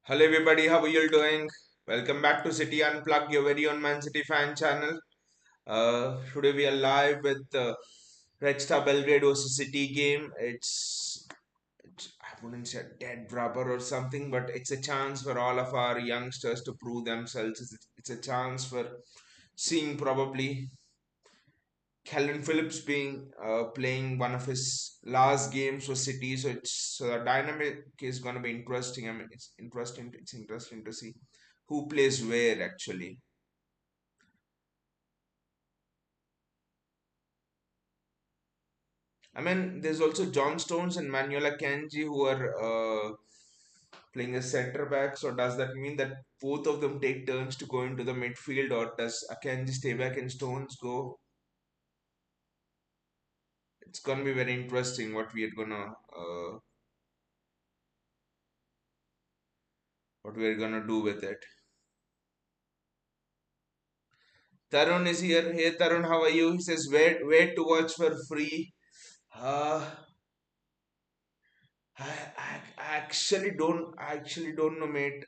Hello everybody, how are you doing? Welcome back to City Unplugged, your very own Man City fan channel. Today we are live with the Red Star Belgrade versus City game. I wouldn't say a dead rubber or something, but it's a chance for all of our youngsters to prove themselves. It's a chance for seeing probably Kalvin Phillips being playing one of his last games for City, so the dynamic is going to be interesting. I mean, it's interesting. It's interesting to see who plays where actually. I mean, there's also John Stones and Manuela Kanji who are playing as centre back. So does that mean that both of them take turns to go into the midfield, or does Akanji stay back and Stones go? It's gonna be very interesting what we're gonna do with it. Tarun is here. Hey Tarun, how are you? He says where to watch for free. Uh, I actually don't know, mate.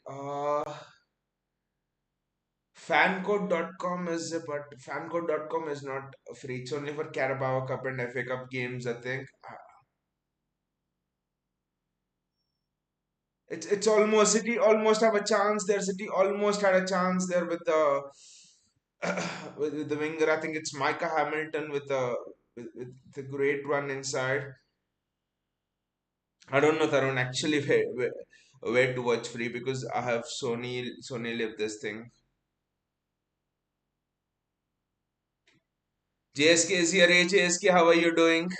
Fancode.com is but fancode.com is not free. It's only for Carabao Cup and FA Cup games, I think. It's almost City almost have a chance there. City almost had a chance there with the with the winger. I think it's Micah Hamilton with the great run inside. I don't know, Tarun, actually where to watch free because I have Sony Live this thing. JSK is here. Hey JSK, how are you doing?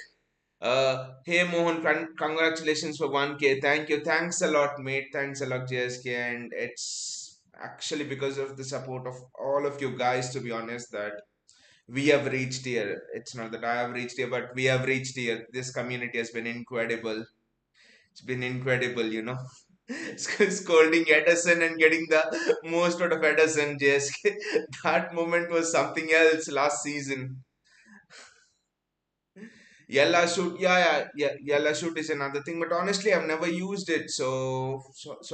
Hey Mohan, congratulations for 1K. Thank you. Thanks a lot, mate. Thanks a lot, JSK. And it's actually because of the support of all of you guys, to be honest, that we have reached here. It's not that I have reached here, but we have reached here. This community has been incredible. It's been incredible. Scolding Edison and getting the most out of Edison, JSK. That moment was something else last season. Yella shoot, yeah, Yella shoot is another thing, but honestly, I've never used it, so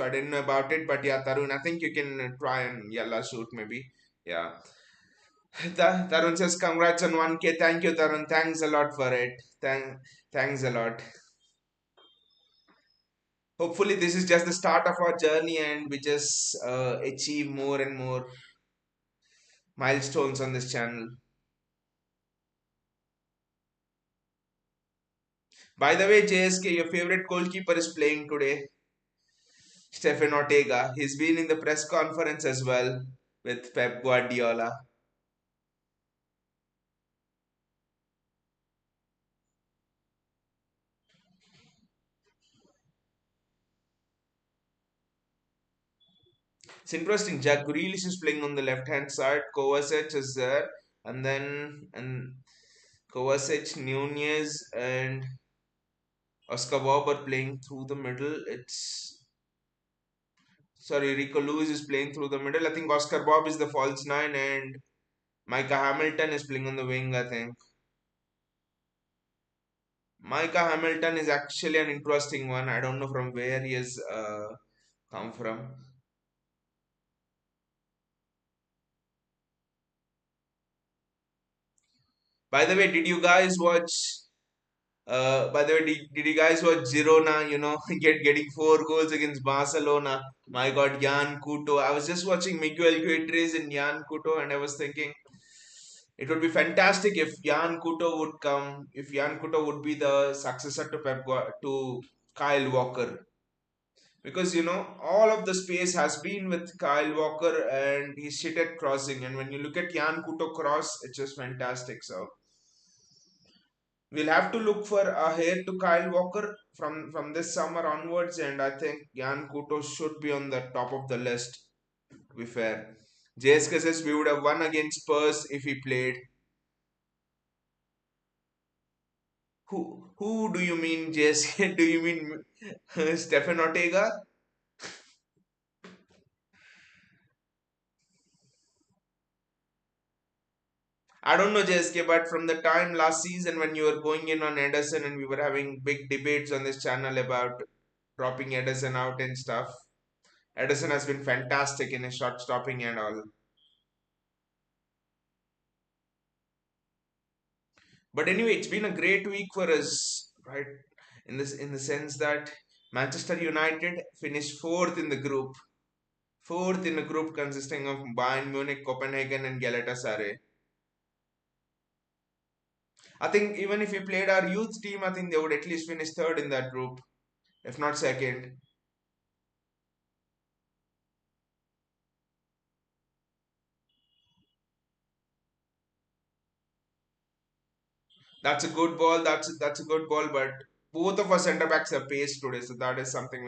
I didn't know about it. But yeah, Tarun, I think you can try and Yella shoot maybe. Yeah, Tarun says congrats on 1K. Thank you, Tarun. Thanks a lot for it. Thanks a lot. Hopefully, this is just the start of our journey, and we just achieve more and more milestones on this channel. By the way, JSK, your favorite goalkeeper is playing today. Stefan Ortega. He's been in the press conference as well with Pep Guardiola. It's interesting. Jack Grealish is playing on the left hand side. Kovacic is there, and Kovacic, Nunez, and Oscar Bobb are playing through the middle. It's sorry, Rico Lewis is playing through the middle. I think Oscar Bobb is the false nine, and Micah Hamilton is playing on the wing. I think Micah Hamilton is actually an interesting one. I don't know from where he has come from. By the way, did you guys watch? By the way, did you guys watch Girona? Getting 4 goals against Barcelona. My God, Jan Couto. I was just watching Miguel Guedes and Jan Couto, and I was thinking it would be fantastic if Jan Couto would come. If Jan Couto would be the successor to to Kyle Walker, because all of the space has been with Kyle Walker, and he's shit at crossing. And when you look at Jan Couto cross, it's just fantastic. So we'll have to look for a heir to Kyle Walker from this summer onwards, and I think Jan Kuto should be on the top of the list. To be fair, JSK says we would have won against Spurs if he played. Who do you mean, JSK? Do you mean Stefan Ortega? I don't know, JSK, but from the time last season when you were going in on Ederson and we were having big debates on this channel about dropping Ederson out and stuff, Edison has been fantastic in his shot stopping and all. But anyway, it's been a great week for us, right? In the sense that Manchester United finished fourth in the group. Fourth in a group consisting of Bayern Munich, Copenhagen, and Galatasaray. I think even if we played our youth team, I think they would at least finish third in that group, if not second. That's a good ball. That's a good ball. But both of our centre backs have pace today, so that is something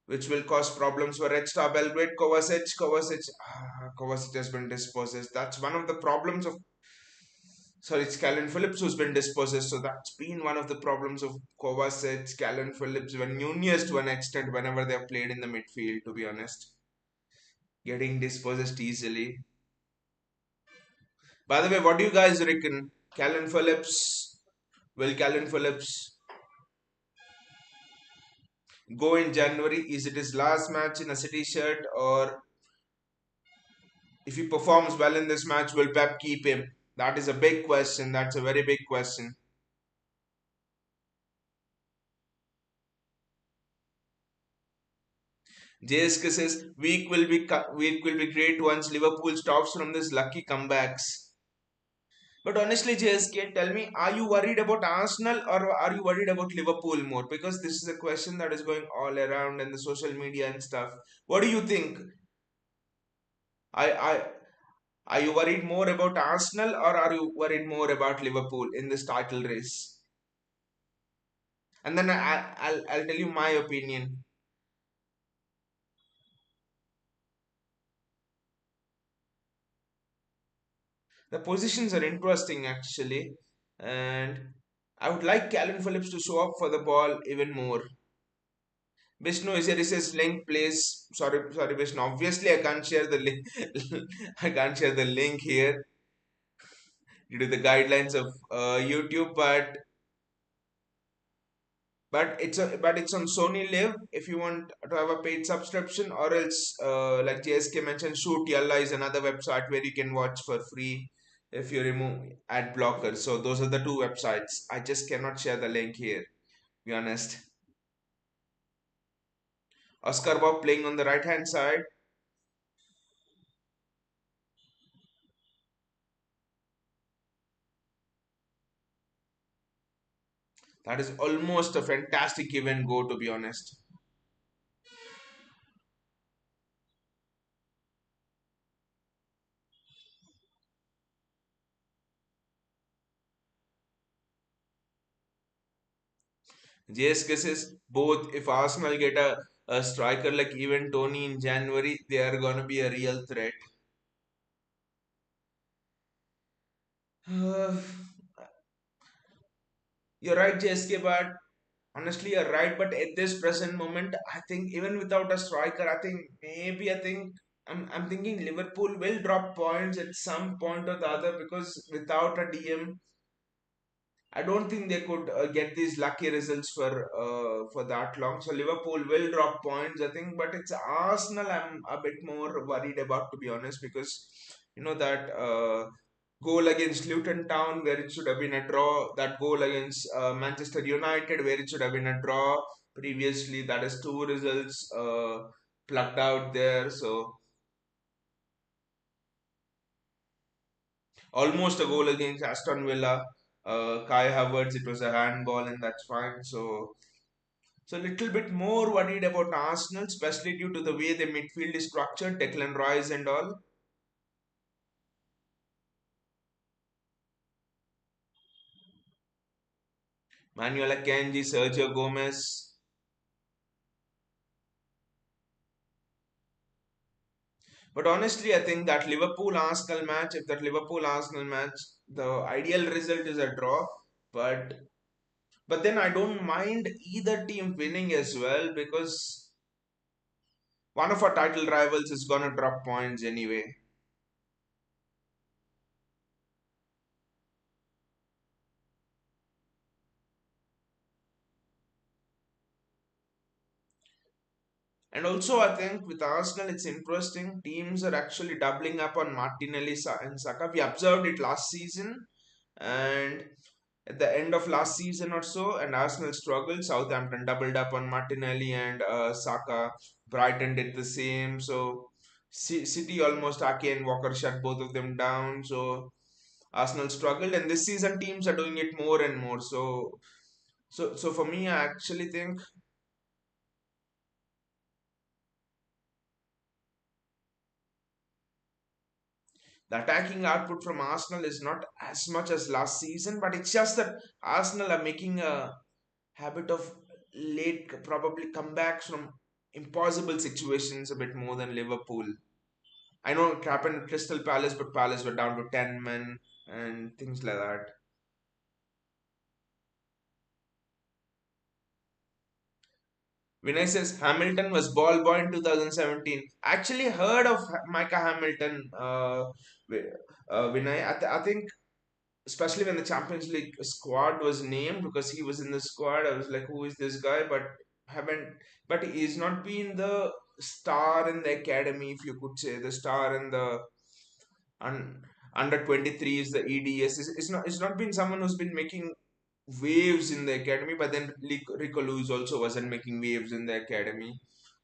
which will cause problems for Red Star Belgrade. Kovacic has been dispossessed. That's one of the problems of. Sorry, it's Kalvin Phillips who's been dispossessed. So that's been one of the problems of Kovacic, Kalvin Phillips, when Nunez to an extent whenever they have played in the midfield. To be honest, getting dispossessed easily. By the way, what do you guys reckon? Calvin Phillips, will Calvin Phillips go in January? Is it his last match in a City shirt, or if he performs well in this match, will Pep keep him? That is a big question. That's a very big question. JSK says week will be great once Liverpool stops from this lucky comebacks. But honestly, JSK, tell me, are you worried about Arsenal or are you worried about Liverpool more? Because this is a question that is going all around in the social media and stuff. What do you think? I Are you worried more about Arsenal or are you worried more about Liverpool in this title race? And then I'll tell you my opinion. The positions are interesting actually, and I would like Calvin Phillips to show up for the ball even more. Vishnu is here. He says link plays. Sorry, Vishnu. Obviously, I can't share the link. I can't share the link here due to the guidelines of YouTube, but it's on Sony Live if you want to have a paid subscription, or else like JSK mentioned, Shoot Yalla is another website where you can watch for free if you remove ad blockers. So those are the two websites. I just cannot share the link here. Be honest. Oscar Bob playing on the right hand side. That is almost a fantastic event go, to be honest. JSK says both, if Arsenal get a striker like even Tony in January, they are gonna be a real threat. You're right, JSK, but honestly, you're right. But at this present moment, I think even without a striker, I think I'm thinking Liverpool will drop points at some point or the other, because without a DM, I don't think they could get these lucky results for that long. So Liverpool will drop points, I think, but it's Arsenal I'm a bit more worried about, to be honest, because you know that goal against Luton Town where it should have been a draw, that goal against Manchester United where it should have been a draw previously. That is two results plucked out there. So almost a goal against Aston Villa. Kai Havertz, it was a handball and that's fine. So a little bit more worried about Arsenal, especially due to the way the midfield is structured, Declan Rice and all. Manuel Akanji, Sergio Gomez. But honestly, I think that Liverpool Arsenal match, if that Liverpool Arsenal match, the ideal result is a draw. But but then I don't mind either team winning as well, because one of our title rivals is gonna drop points anyway. And also, I think with Arsenal, it's interesting. Teams are actually doubling up on Martinelli and Saka. We observed it last season, and at the end of last season or so, and Arsenal struggled. Southampton doubled up on Martinelli and Saka. Brighton did the same. So City almost Ake and Walker shut both of them down. So Arsenal struggled, and this season teams are doing it more and more. So for me, I actually think the attacking output from Arsenal is not as much as last season, but it's just that Arsenal are making a habit of late, probably comebacks from impossible situations a bit more than Liverpool. I know it happened at Crystal Palace, but Palace were down to 10 men and things like that. Vinay says Hamilton was ball boy in 2017. Actually, heard of Micah Hamilton, Vinay. I think especially when the Champions League squad was named because he was in the squad. I was like, who is this guy? Haven't, but he's not been the star in the academy, if you could say the star in the un, under 23 is the EDS. It's not been someone who's been making waves in the academy, but then Rico Lewis also wasn't making waves in the academy.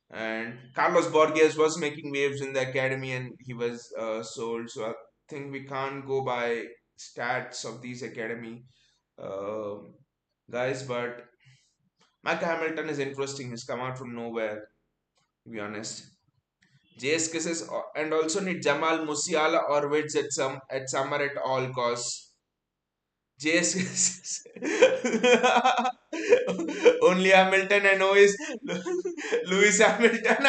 And Carlos Borges was making waves in the academy and he was sold. So I think we can't go by stats of these academy um guys. But Micah Hamilton is interesting. He's come out from nowhere, to be honest. JS cases and also need Jamal Musiala or Wids at summer at all costs. JS only Hamilton I know is Lewis Hamilton.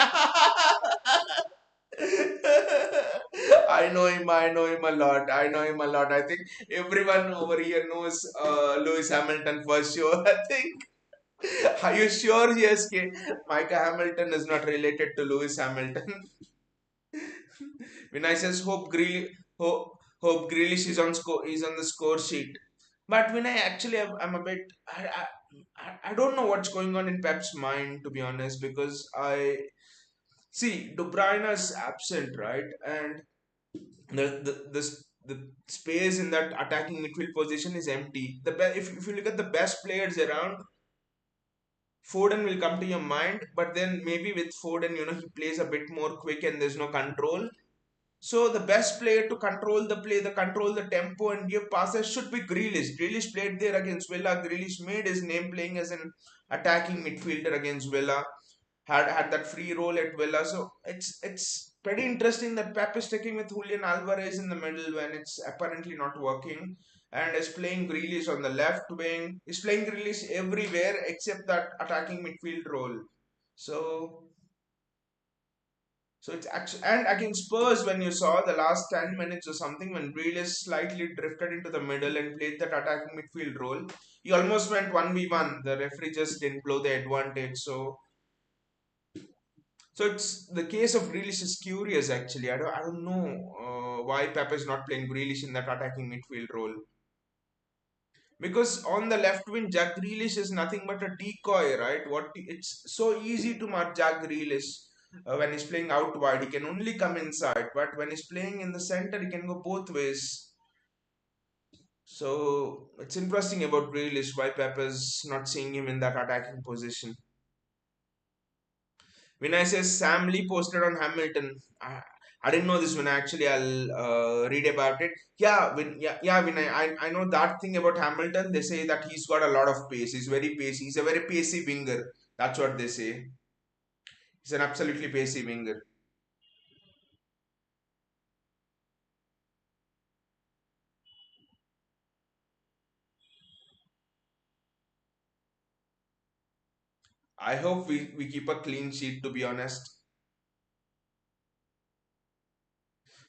I know him. I know him a lot. I know him a lot. I think everyone over here knows Lewis Hamilton for sure. I think. Are you sure? Yes, Micah Hamilton is not related to Lewis Hamilton. Vinay says hope Grealish is on the score sheet. But Vinay, actually, I'm a bit. I don't know what's going on in Pep's mind, to be honest, because I see De Bruyne is absent, right? And the space in that attacking midfield position is empty. If you look at the best players around, Foden will come to your mind, but then maybe with Foden, he plays a bit more quick and there's no control. So the best player to control the play, control the tempo and give passes should be Grealish. Grealish played there against Villa. Grealish made his name playing as an attacking midfielder against Villa. Had that free role at Villa. So it's pretty interesting that Pep is sticking with Julian Alvarez in the middle when it's apparently not working, and is playing Grealish on the left wing. Is playing Grealish everywhere except that attacking midfield role. So it's actually, and against Spurs, when you saw the last 10 minutes or something, when Grealish slightly drifted into the middle and played that attacking midfield role, he almost went 1v1. The referee just didn't blow the advantage. So it's the case of Grealish is curious actually. I don't know why Pep is not playing Grealish in that attacking midfield role. Because on the left wing, Jack Grealish is nothing but a decoy, right? It's so easy to mark Jack Grealish when he's playing out wide. He can only come inside, but when he's playing in the center, he can go both ways. So it's interesting about Grealish why Pep is not seeing him in that attacking position. Vinay says Sam Lee posted on Hamilton. I didn't know this when actually I'll read about it. Yeah, Vinay. I know that thing about Hamilton. They say that he's got a lot of pace. He's very pacey. He's a very pacey winger. That's what they say. He's an absolutely pacey winger. I hope we keep a clean sheet, to be honest.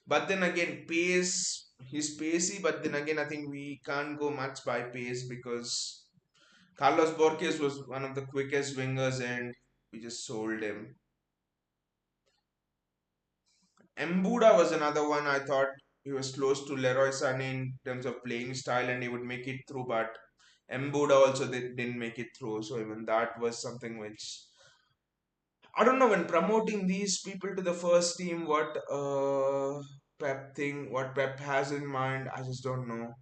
But then again, pace, he's pacey, but then again, I think we can't go much by pace because Carlos Borges was one of the quickest wingers and we just sold him. Embuda was another one I thought he was close to Leroy Sané in terms of playing style and he would make it through, but Embuda also didn't make it through. So even that was something which I don't know, when promoting these people to the first team, what what Pep has in mind. I just don't know.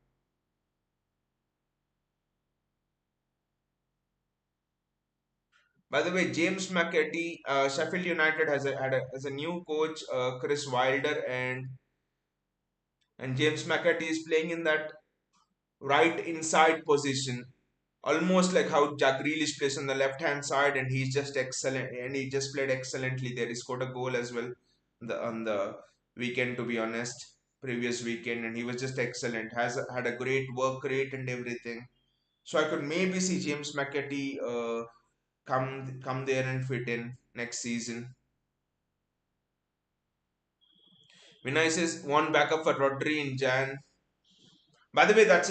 By the way, James McAtee, Sheffield United has a new coach, Chris Wilder, and James McAtee is playing in that right inside position, almost like how Jack Grealish plays on the left hand side, and he's just excellent, and he just played excellently there. He scored a goal as well on the weekend, to be honest, previous weekend, and he was just excellent. Has had a great work rate and everything. So I could maybe see James McAtee come there and fit in next season. Vinay says one backup for Rodri in Jan. By the way, that's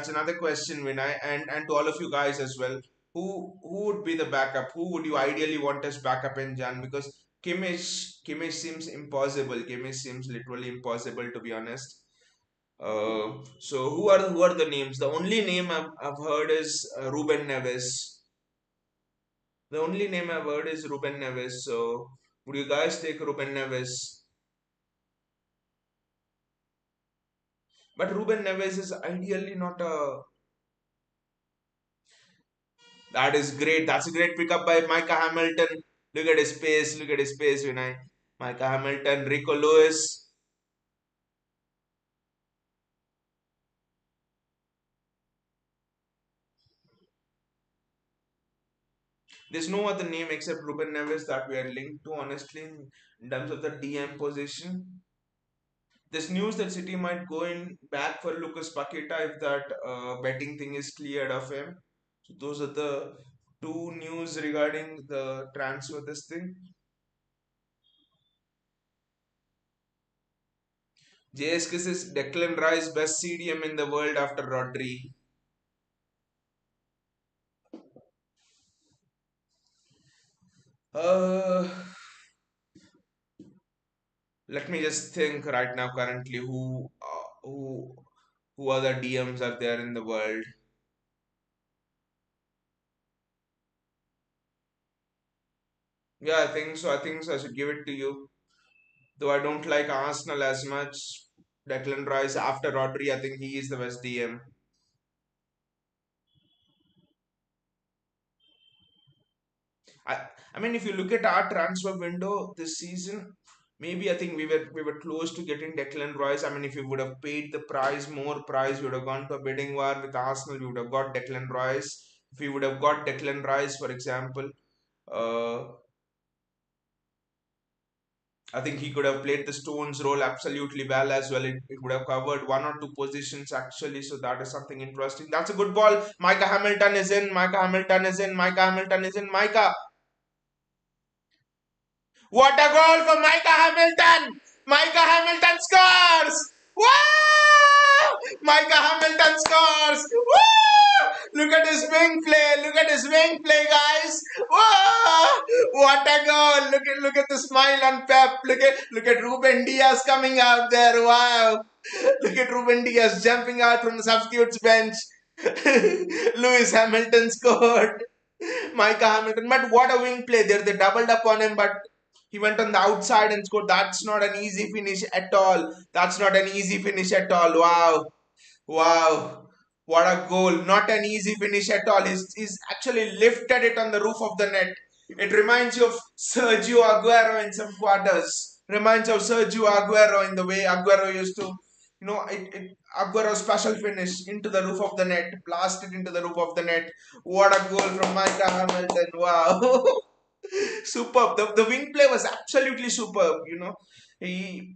another question, Vinay, and to all of you guys as well. Who would be the backup? Who would you ideally want as backup in Jan? Because Kimmich seems impossible. Kimmich seems literally impossible, to be honest. So who are the names? The only name I've heard is Ruben Neves. The only name I've heard is Ruben Neves. So would you guys take Ruben Neves? But Ruben Neves is ideally not a. That is great. That's a great pickup by Micah Hamilton. Look at his pace. Look at his pace, Vinay. Micah Hamilton, Rico Lewis. There's no other name except Ruben Neves that we are linked to, honestly, in terms of the DM position. There's news that City might go in back for Lucas Paqueta if that betting thing is cleared of him. So those are the two news regarding the transfer. This thing. JSK says Declan Rice best CDM in the world after Rodri. Uh, Let me just think right now. Currently, who other DMs are there in the world? Yeah, I think so. I think so. I should give it to you. Though I don't like Arsenal as much. Declan Rice after Rodri, I think he is the best DM. I I mean, if you look at our transfer window this season, maybe I think we were close to getting Declan Rice. I mean, if we would have paid the price, more price, we would have gone to a bidding war with Arsenal. We would have got Declan Rice. If we would have got Declan Rice, for example, uh, I think he could have played the Stones role absolutely well as well. It would have covered one or two positions actually. So that is something interesting. That's a good ball. Micah Hamilton is in. Micah Hamilton is in. Micah Hamilton is in. Micah. What a goal for Micah Hamilton! Micah Hamilton scores! Wow! Micah Hamilton scores! Woo! Look at his wing play! Look at his wing play, guys! Wow! What a goal! Look at the smile on Pep. Look at Ruben Diaz coming out there. Wow! Look at Ruben Diaz jumping out from the substitutes bench. Lewis Hamilton scored. Micah Hamilton, but what a wing play there. They doubled up on him, but he went on the outside and scored. That's not an easy finish at all. That's not an easy finish at all. Wow. Wow. What a goal. Not an easy finish at all. He's actually lifted it on the roof of the net. It reminds you of Sergio Aguero in some quarters. Reminds you of Sergio Aguero in the way Aguero used to, Aguero's special finish into the roof of the net, blasted into the roof of the net. What a goal from Micah Hamilton. Wow. Superb. The wing play was absolutely superb. He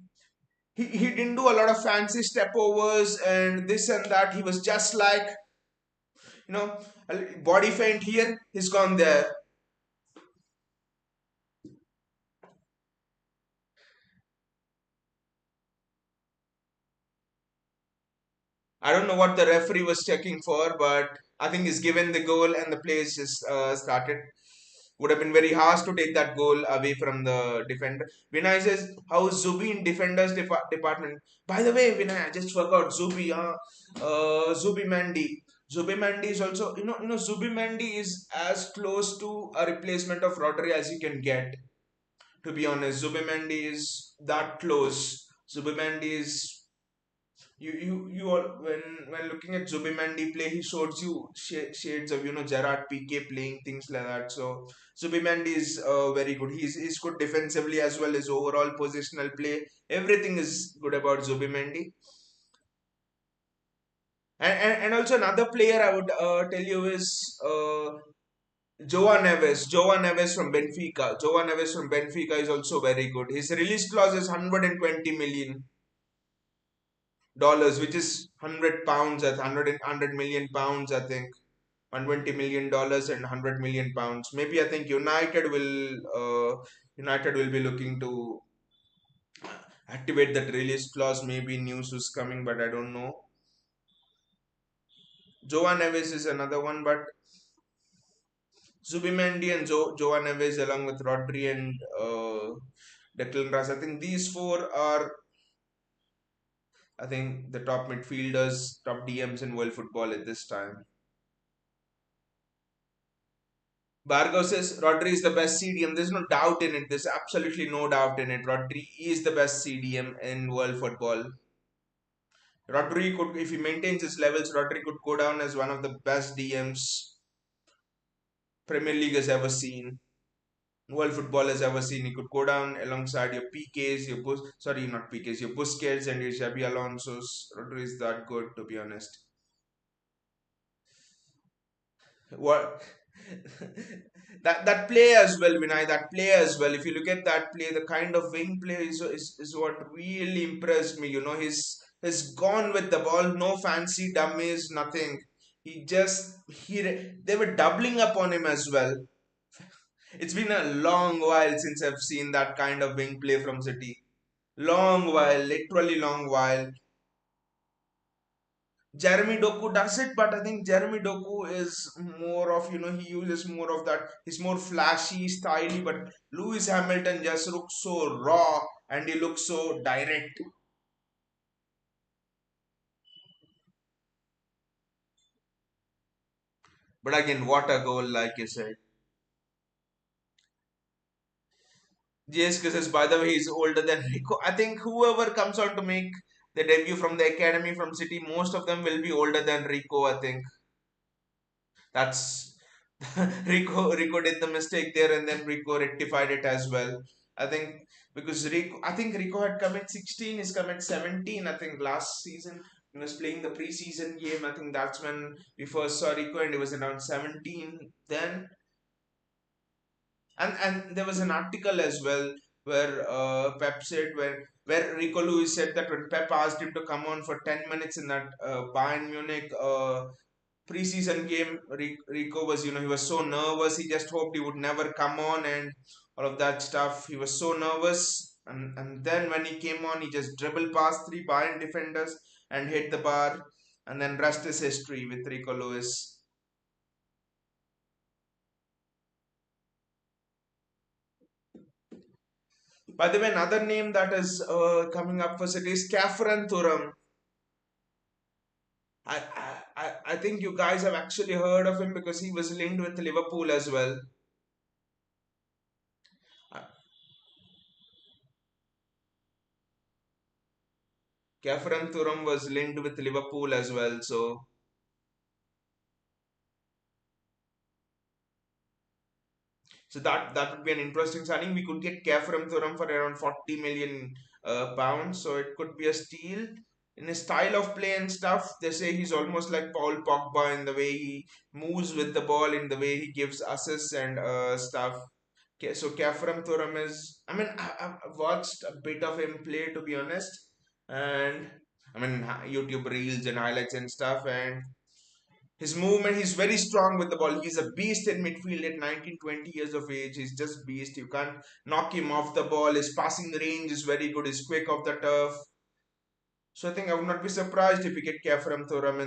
didn't do a lot of fancy step overs and this and that. He was just like, you know, body feint here, he's gone there. I don't know what the referee was checking for, but I think he's given the goal and the play is just started. Would have been very harsh to take that goal away from the defender. Vinay says, how is Zubi in defenders department? By the way, Vinay, I just forgot Zubi, Zubi Mandy. Zubimendi is also, Zubimendi is as close to a replacement of Rodri as you can get. To be honest, Zubimendi is that close. Zubimendi is you all when looking at Zubimendi play, he shows you shades of Gerard Piqué playing things like that. So Zubimendi is very good. He's good defensively as well as overall positional play. Everything is good about Zubimendi. And also another player I would tell you is Joao Neves. Joao Neves from Benfica. Joao Neves from Benfica is also very good. His release clause is 120 million dollars, which is 100 pounds at 100 million pounds, I think. $120 million and 100 million pounds. Maybe I think United will be looking to activate that release clause. Maybe news is coming, but I don't know. Joao Neves is another one, but Zubimendi and Joao Neves along with Rodri and Declan Rice. I think these four are, I think, the top midfielders, top DMs in world football at this time. Bargo says Rodri is the best CDM. There's no doubt in it. There's absolutely no doubt in it. Rodri is the best CDM in world football. Rodri could, if he maintains his levels, Rodri could go down as one of the best DMs Premier League has ever seen. World football has ever seen. He could go down alongside your PKs, sorry, not PKs, your Busquets and your Xabi Alonso's. Rodri is that good, to be honest. What that play as well, Vinay, that play as well. If you look at that play, the kind of wing play is what really impressed me. He's gone with the ball, no fancy dummies, nothing. He just he they were doubling up on him as well. It's been a long while since I've seen that kind of wing play from City. Long while, literally long while. Jeremy Doku does it, but I think Jeremy Doku is more of, he uses more of that. He's more flashy, styly, but Lewis Hamilton just looks so raw and he looks so direct. But again, what a goal, like you said. JSK says, by the way, he's older than Rico. I think whoever comes out to make the debut from the academy from City, most of them will be older than Rico, I think. That's Rico did the mistake there and then Rico rectified it as well. I think because Rico had come at 16, he's come at 17, I think last season. He was playing the preseason game. I think that's when we first saw Rico and he was around 17 then. And there was an article as well where Pep said where Rico Lewis said that when Pep asked him to come on for 10 minutes in that Bayern Munich preseason game, Rico was, he was so nervous. He just hoped he would never come on and all of that stuff. He was so nervous. And then when he came on, he just dribbled past three Bayern defenders and hit the bar. And then rest is history with Rico Lewis. By the way, another name that is coming up for City is Kafran Thuram. I think you guys have actually heard of him because he was linked with Liverpool as well. Kafran Thuram was linked with Liverpool as well. So that would be an interesting signing. We could get Kefram Thuram for around 40 million pounds. So it could be a steal. In his style of play and stuff, they say he's almost like Paul Pogba in the way he moves with the ball, in the way he gives assists and stuff. So Kefram Thuram is, I mean, I've watched a bit of him play, to be honest, and I mean YouTube reels and highlights and stuff, and his movement, he's very strong with the ball. He's a beast in midfield at 19, 20 years of age. He's just beast. You can't knock him off the ball. His passing range is very good. He's quick off the turf. So I think I would not be surprised if we get Kefram Thuram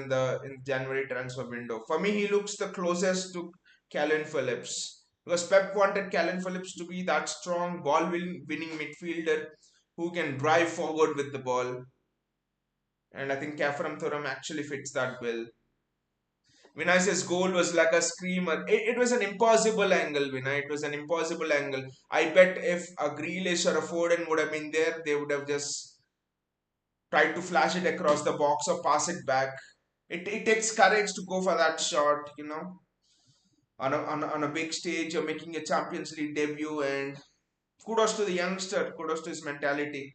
in January transfer window. For me, he looks the closest to Kalvin Phillips. Because Pep wanted Kalvin Phillips to be that strong ball winning midfielder who can drive forward with the ball. And I think Kefram Thuram actually fits that bill. Vinay's goal was like a screamer. It was an impossible angle, Vinay. It was an impossible angle. I bet if a Grealish or a Foden would have been there, they would have just tried to flash it across the box or pass it back. It takes courage to go for that shot, on a big stage. You're making a Champions League debut, and kudos to the youngster, kudos to his mentality.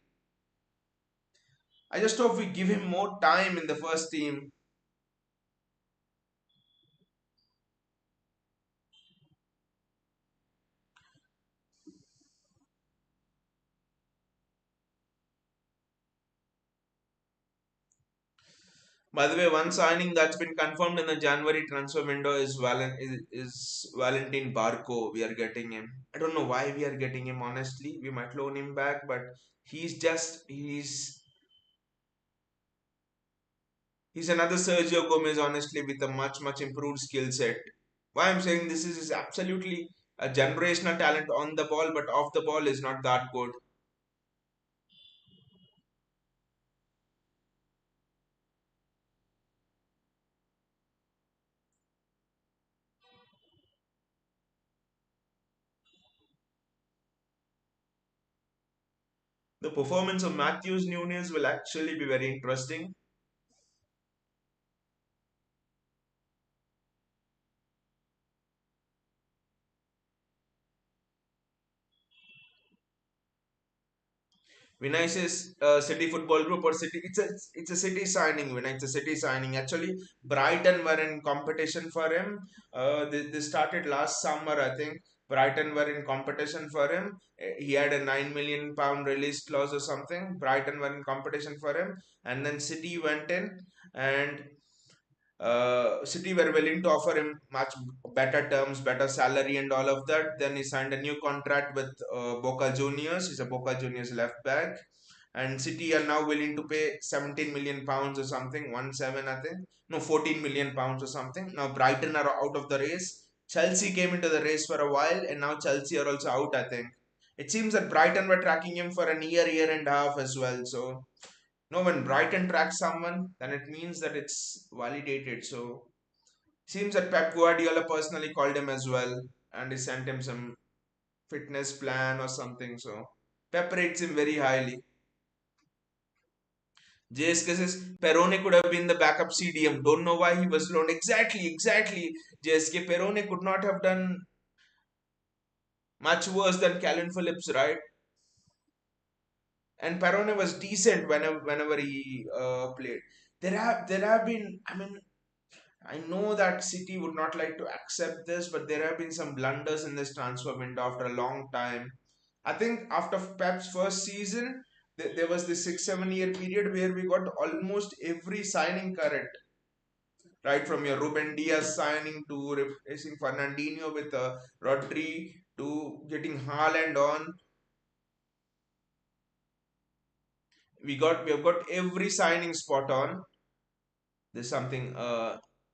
I just hope we give him more time in the first team. By the way, one signing that's been confirmed in the January transfer window is Valentin Barco. We are getting him. I don't know why we are getting him. Honestly, we might loan him back, but he's another Sergio Gomez. Honestly, with a much improved skill set. Why I'm saying this is absolutely a generational talent on the ball, but off the ball is not that good. The performance of Matthews Nunes will actually be very interesting. Vinicius City Football Group or City. It's a City signing. When it's a City signing, actually Brighton were in competition for him. They started last summer, I think. Brighton were in competition for him. He had a £9 million release clause or something. Brighton were in competition for him, and then City went in, and City were willing to offer him much better terms, better salary, and all of that. Then he signed a new contract with Boca Juniors. He's a Boca Juniors left back, and City are now willing to pay £17 million or something, 1 7 I think, no £14 million or something. Now Brighton are out of the race. Chelsea came into the race for a while, and now Chelsea are also out. I think it seems that Brighton were tracking him for an year and a half as well. So no, when Brighton tracks someone, then it means that it's validated. So seems that Pep Guardiola personally called him as well, and he sent him some fitness plan or something. So Pep rates him very highly. JSK says Perone could have been the backup CDM. Don't know why he was loaned. Exactly. JSK Perone could not have done much worse than Kalvin Phillips, right? And Perone was decent whenever he played. There have been. I mean, I know that City would not like to accept this, but there have been some blunders in this transfer window after a long time. I think after Pep's first season, there was this 6 7 year period where we got almost every signing correct, right from your Ruben Diaz signing to replacing Fernandinho with Rodri to getting Haaland on. We have got every signing spot on. There's something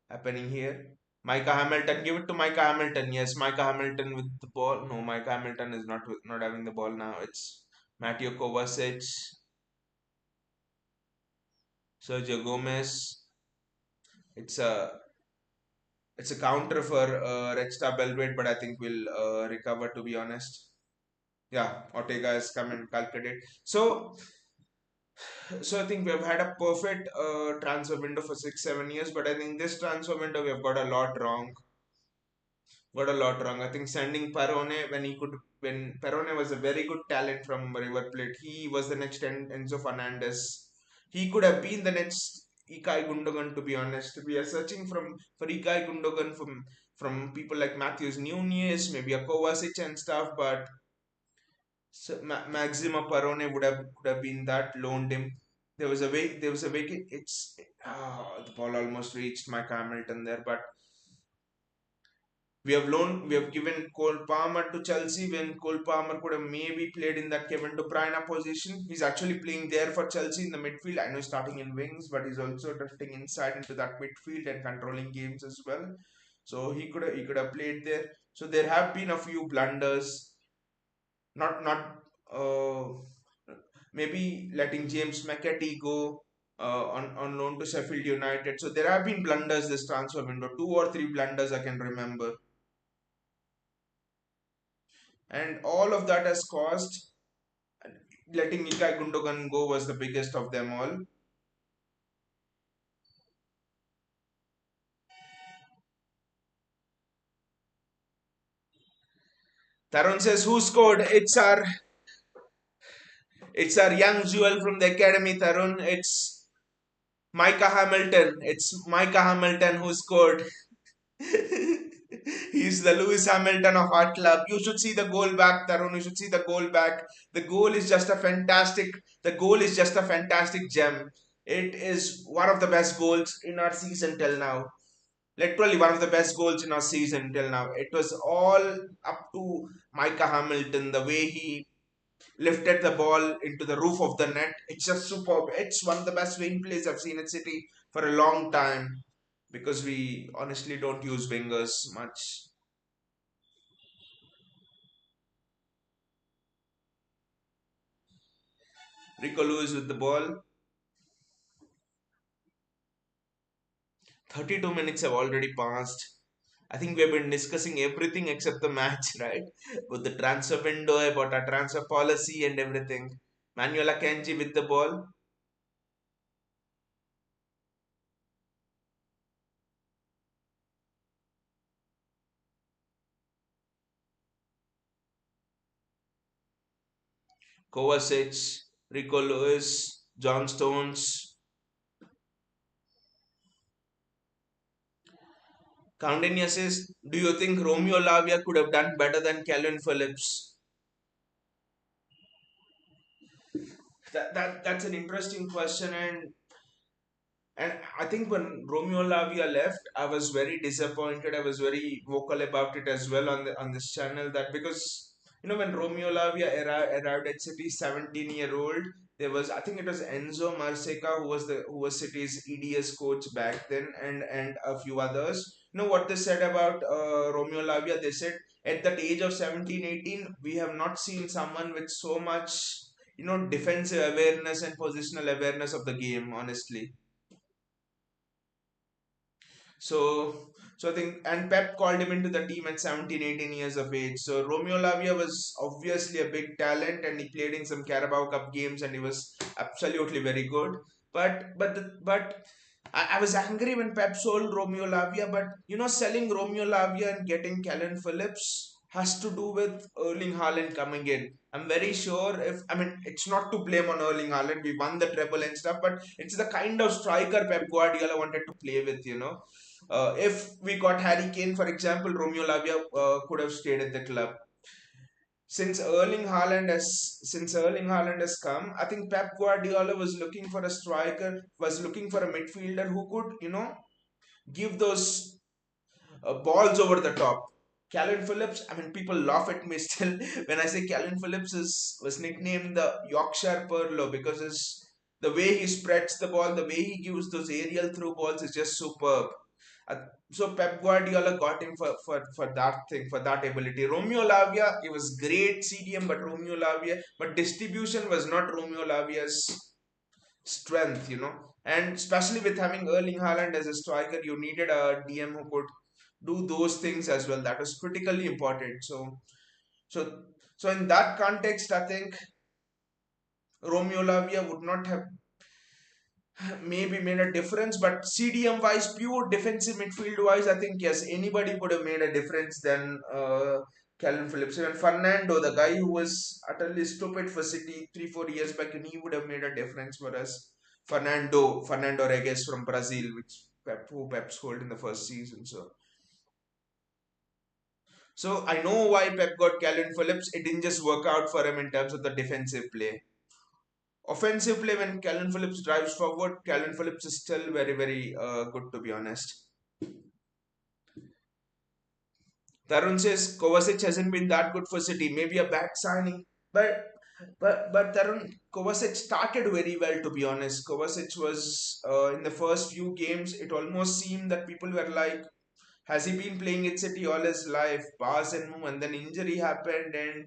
happening here. Micah Hamilton, give it to Micah Hamilton. Yes, Micah Hamilton with the ball. No, Micah Hamilton is not having the ball now. It's Mateo Kovacic, Sergio Gomez. It's a it's a counter for Red Star Belgrade, but I think we'll recover. To be honest, yeah, Ortega has come and calculated. So I think we have had a perfect transfer window for 6 7 years, but I think this transfer window we have got a lot wrong. Got a lot wrong. I think sending Perone when Perone was a very good talent from River Plate, he was the next Enzo Fernandez. He could have been the next Ikai Gundogan. To be honest, we are searching for Ikai Gundogan from people like Matthews Nunez, maybe a Kovacic and stuff, but Maxima Perone would have been that loaned him. There was a way. The ball almost reached Mike Hamilton there, but we have given Cole Palmer to Chelsea when Cole Palmer could have maybe played in that Kevin De Bruyne position. He's actually playing there for Chelsea in the midfield. I know he's starting in wings, but he's also drifting inside into that midfield and controlling games as well. So he could have played there. So there have been a few blunders. Not maybe letting James McAtee go. on loan to Sheffield United. So there have been blunders this transfer window, two or three blunders I can remember, and all of that has caused letting Ilkay Gundogan go was the biggest of them all. Tarun says, "Who scored? It's our young jewel from the academy, Tarun. It's Micah Hamilton. It's Micah Hamilton who scored." He's the Lewis Hamilton of our club. You should see the goal back, Tarun. You should see the goal back. The goal is just a fantastic. The goal is just a fantastic gem. It is one of the best goals in our season till now. Literally one of the best goals in our season till now. It was all up to Micah Hamilton. The way he lifted the ball into the roof of the net. It's just superb. It's one of the best wing plays I've seen at City for a long time because we honestly don't use wingers much. Rico Lewis with the ball. 32 minutes have already passed. I think we have been discussing everything except the match, right? With the transfer window, about our transfer policy and everything. Manuel Akanji with the ball. Kovacic, Rico Lewis, John Stones. Countainia says, "Do you think Romeo Lavia could have done better than Calvin Phillips?" That's an interesting question, and I think when Romeo Lavia left, I was very disappointed. I was very vocal about it as well on this channel, that because when Romeo Lavia arrived at City, 17-year-old, there was, I think it was Enzo Marseca who was City's EDS coach back then, and a few others. You know what they said about Romeo Lavia? They said at that age of 17, 18, we have not seen someone with so much defensive awareness and positional awareness of the game, honestly. So I think, and Pep called him into the team at 17, 18 years of age. So Romeo Lavia was obviously a big talent, and he played in some Carabao Cup games, and he was absolutely very good. But I was angry when Pep sold Romeo Lavia. But selling Romeo Lavia and getting Calvin Phillips has to do with Erling Haaland coming in. I'm very sure, if I mean, it's not to blame on Erling Haaland. We won the treble and stuff, but it's the kind of striker Pep Guardiola wanted to play with. If we got Harry Kane, for example, Romeo Lavia could have stayed at the club. Since Erling Haaland has come, I think Pep Guardiola was looking for a striker, was looking for a midfielder who could, give those balls over the top. Calvin Phillips, I mean, people laugh at me still when I say Calvin Phillips was nicknamed the Yorkshire Perlo because the way he spreads the ball, the way he gives those aerial through balls is just superb. Uh, so Pep Guardiola got him for that thing, for that ability. Romeo Lavia, he was great CDM, but Romeo Lavia, but distribution was not Romeo Lavia's strength. And especially with having Erling Haaland as a striker, you needed a DM who could do those things as well. That was critically important. So, so in that context, I think Romeo Lavia would not have maybe made a difference, but CDM wise, pure defensive midfield wise, I think yes, anybody would have made a difference than Calvin Phillips. Even Fernando, the guy who was utterly stupid for City 3 4 years back, and he would have made a difference for us. Fernando Reges from Brazil, who Pep scored in the first season. So I know why Pep got Calvin Phillips. It didn't just work out for him in terms of the defensive play. Offensive play, when Calvin Phillips drives forward, Calvin Phillips is still very, very good, to be honest. Tarun says Kovacic hasn't been that good for City. Maybe a bad signing, but Tarun, Kovacic started very well, to be honest. Kovacic was in the first few games. It almost seemed that people were like, has he been playing at City all his life? Pass and move, and then injury happened and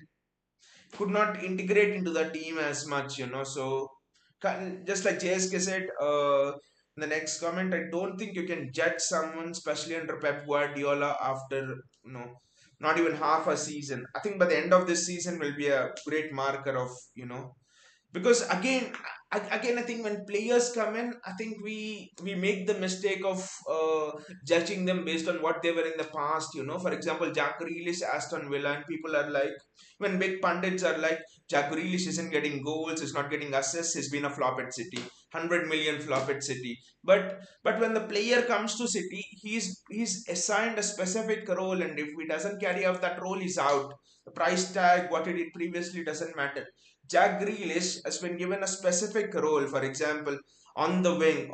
could not integrate into the team as much. So Just like JSK said in the next comment, I don't think you can judge someone, especially under Pep Guardiola, after not even half a season. I think by the end of this season will be a great marker of because again I think when players come in, I think we make the mistake of judging them based on what they were in the past. For example, Jack Grealish, Aston Villa, and people are like, when big pundits are like, Jack Grealish isn't getting goals, is not getting assists, he's been a flop at City, 100 million flop at City. But when the player comes to City, he's assigned a specific role, and if he doesn't carry out that role, he's out. The price tag, what he did previously, doesn't matter. Jack Grealish has been given a specific role. For example, on the wing,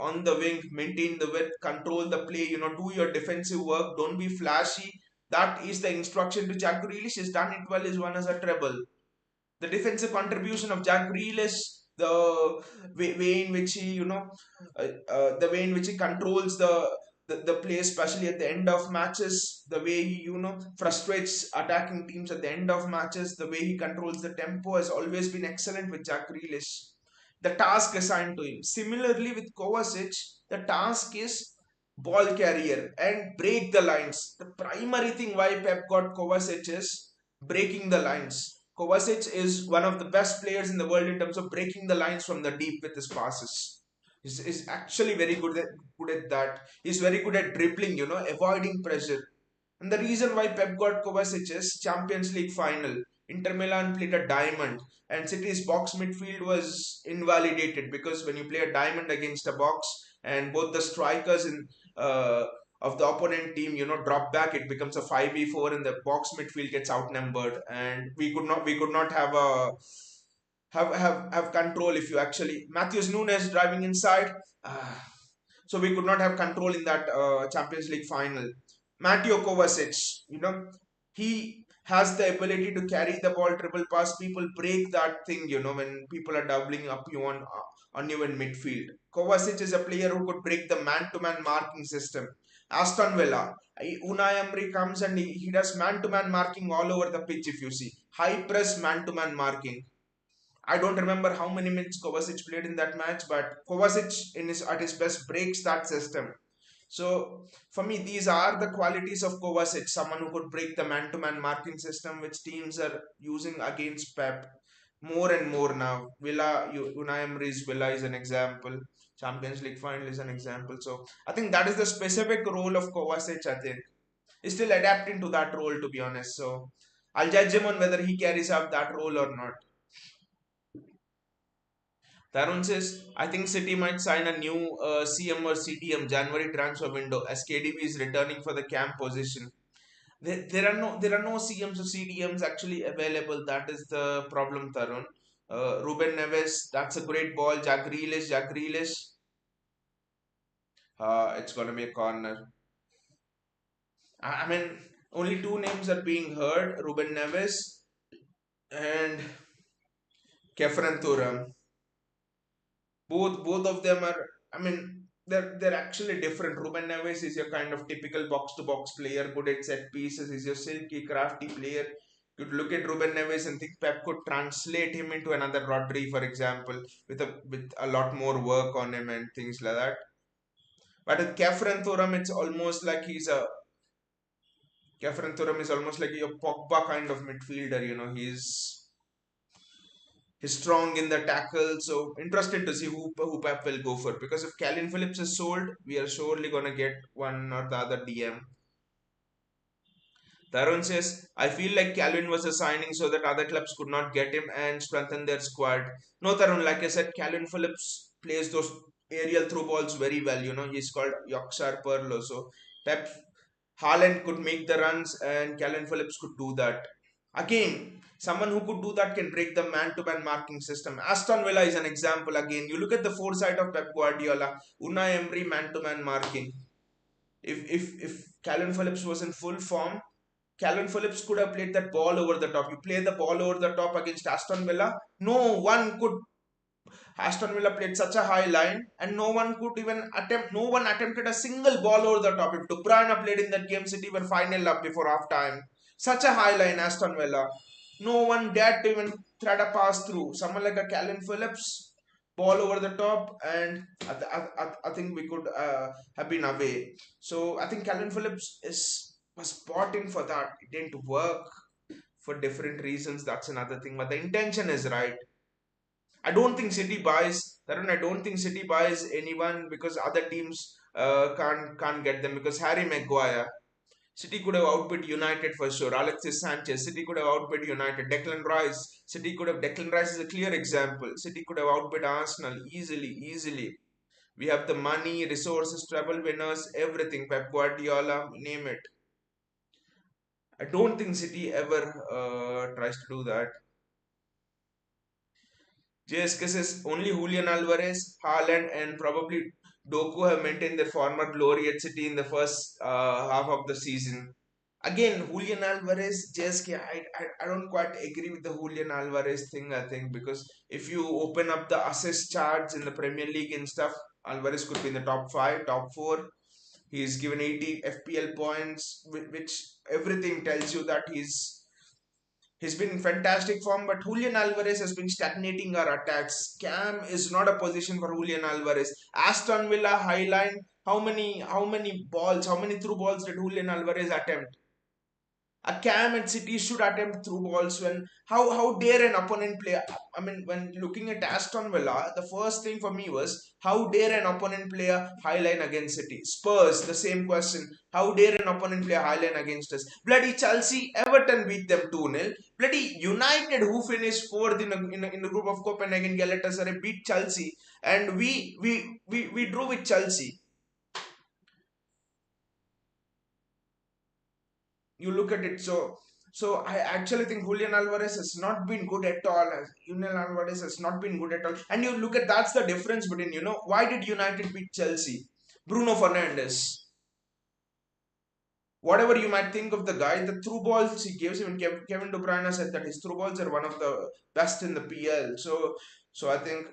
maintain the width, control the play, do your defensive work, don't be flashy. That is the instruction to Jack Grealish. He's done it well, he's won as a treble. The defensive contribution of Jack Grealish, the way in which he, the way in which he controls the play, especially at the end of matches, the way he, frustrates attacking teams at the end of matches, the way he controls the tempo has always been excellent with Jack Grealish. The task assigned to him. Similarly, with Kovacic, the task is ball carrier and break the lines. The primary thing why Pep got Kovacic is breaking the lines. Kovacic is one of the best players in the world in terms of breaking the lines from the deep with his passes. He's actually very good at that. He's very good at dribbling, avoiding pressure. And the reason why Pep got Kovacic is Champions League final. Inter Milan played a diamond, and City's box midfield was invalidated because when you play a diamond against a box, and both the strikers in of the opponent team, drop back, it becomes a 5v4, and the box midfield gets outnumbered, and we could not have control. If you actually Matthews Nunes driving inside, uh, so we could not have control in that Champions League final. Mateo Kovacic, he has the ability to carry the ball, triple pass. People break that thing, when people are doubling up you on you in midfield. Kovacic is a player who could break the man-to-man marking system. Aston Villa, Unai Emery comes and he does man-to-man marking all over the pitch. If you see high press man-to-man marking, I don't remember how many minutes Kovacic played in that match, but Kovacic at his best breaks that system. So for me, these are the qualities of Kovacic, someone who could break the man-to-man marking system, which teams are using against Pep more and more now. Unai Emery's Villa is an example. Champions League final is an example. So I think that is the specific role of Kovacic. I think he's still adapting to that role, to be honest. So I'll judge him on whether he carries out that role or not. Tarun says, I think City might sign a new CM or CDM January transfer window as KDB is returning for the camp position. There are no CMs or CDMs actually available. That is the problem, Tarun. Ruben Neves, that's a great ball. Jack Grealish. It's gonna be a corner. I mean, only two names are being heard: Ruben Neves and Kefren Thuram. Both of them are, I mean, they're actually different. Ruben Neves is your kind of typical box to box player, good at set pieces, is your silky crafty player. You'd look at Ruben Neves and think Pep could translate him into another Rodri, for example, with a lot more work on him and things like that. But with Kefren Thuram, it's almost like Kefren Thuram is almost like your Pogba kind of midfielder. He's strong in the tackle. So interested to see who Pep will go for. Because if Kalvin Phillips is sold, we are surely gonna get one or the other DM. Tarun says, I feel like Kalvin was a signing so that other clubs could not get him and strengthen their squad. No, Tarun, like I said, Kalvin Phillips plays those aerial through balls very well. He's called Yorkshire Pearl. So Pep Haaland could make the runs and Kalvin Phillips could do that. Again, someone who could do that can break the man-to-man marking system. Aston Villa is an example. Again, you look at the foresight of Pep Guardiola, Unai Emery man-to-man marking. If Calvin Phillips was in full form, Calvin Phillips could have played that ball over the top. You play the ball over the top against Aston Villa. No one could. Aston Villa played such a high line, and no one could even attempt. No one attempted a single ball over the top. If De Bruyne played in that game, City were 5-0 up before half time. Such a high line, Aston Villa. No one dared to even thread a pass through. Someone like a Calvin Phillips. ball over the top, and I think we could have been away. So I think Calvin Phillips is was bought in for that. It didn't work for different reasons. That's another thing, but the intention is right. I don't think City buys Tarun. I don't think City buys anyone because other teams can't get them, because Harry Maguire. City could have outbid United for sure. Alexis Sanchez, City could have outbid United. Declan Rice is a clear example. City could have outbid Arsenal easily, easily. We have the money, resources, treble winners, everything. Pep Guardiola, name it. I don't think City ever tries to do that. JSK says only Julian Alvarez, Haaland, and probably Doku have maintained their former glory at City in the first half of the season. Again, Julian Alvarez, JSK, I don't quite agree with the Julian Alvarez thing, I think, because if you open up the assist charts in the Premier League and stuff, Alvarez could be in the top 5, top 4. He's given 80 FPL points, which everything tells you that he's been in fantastic form, but Julian Alvarez has been stagnating our attacks. Cam is not a position for Julian Alvarez. Aston Villa highline. How many balls, how many through balls did Julian Alvarez attempt? A Cam at City should attempt through balls. When how dare an opponent play? I mean, when looking at Aston Villa, the first thing for me was how dare an opponent play a high line against City. Spurs, the same question. How dare an opponent play a high line against us? Bloody Chelsea, Everton beat them 2-0. Bloody United, who finished fourth in the group of Copenhagen Galatasaray, beat Chelsea, and we drew with Chelsea. You look at it. So I actually think Julian Alvarez has not been good at all. Julian Alvarez has not been good at all. And you look at, that's the difference between, why did United beat Chelsea? Bruno Fernandes. Whatever you might think of the guy, the through balls he gives, even Kevin De Bruyne said that his through balls are one of the best in the PL. So I think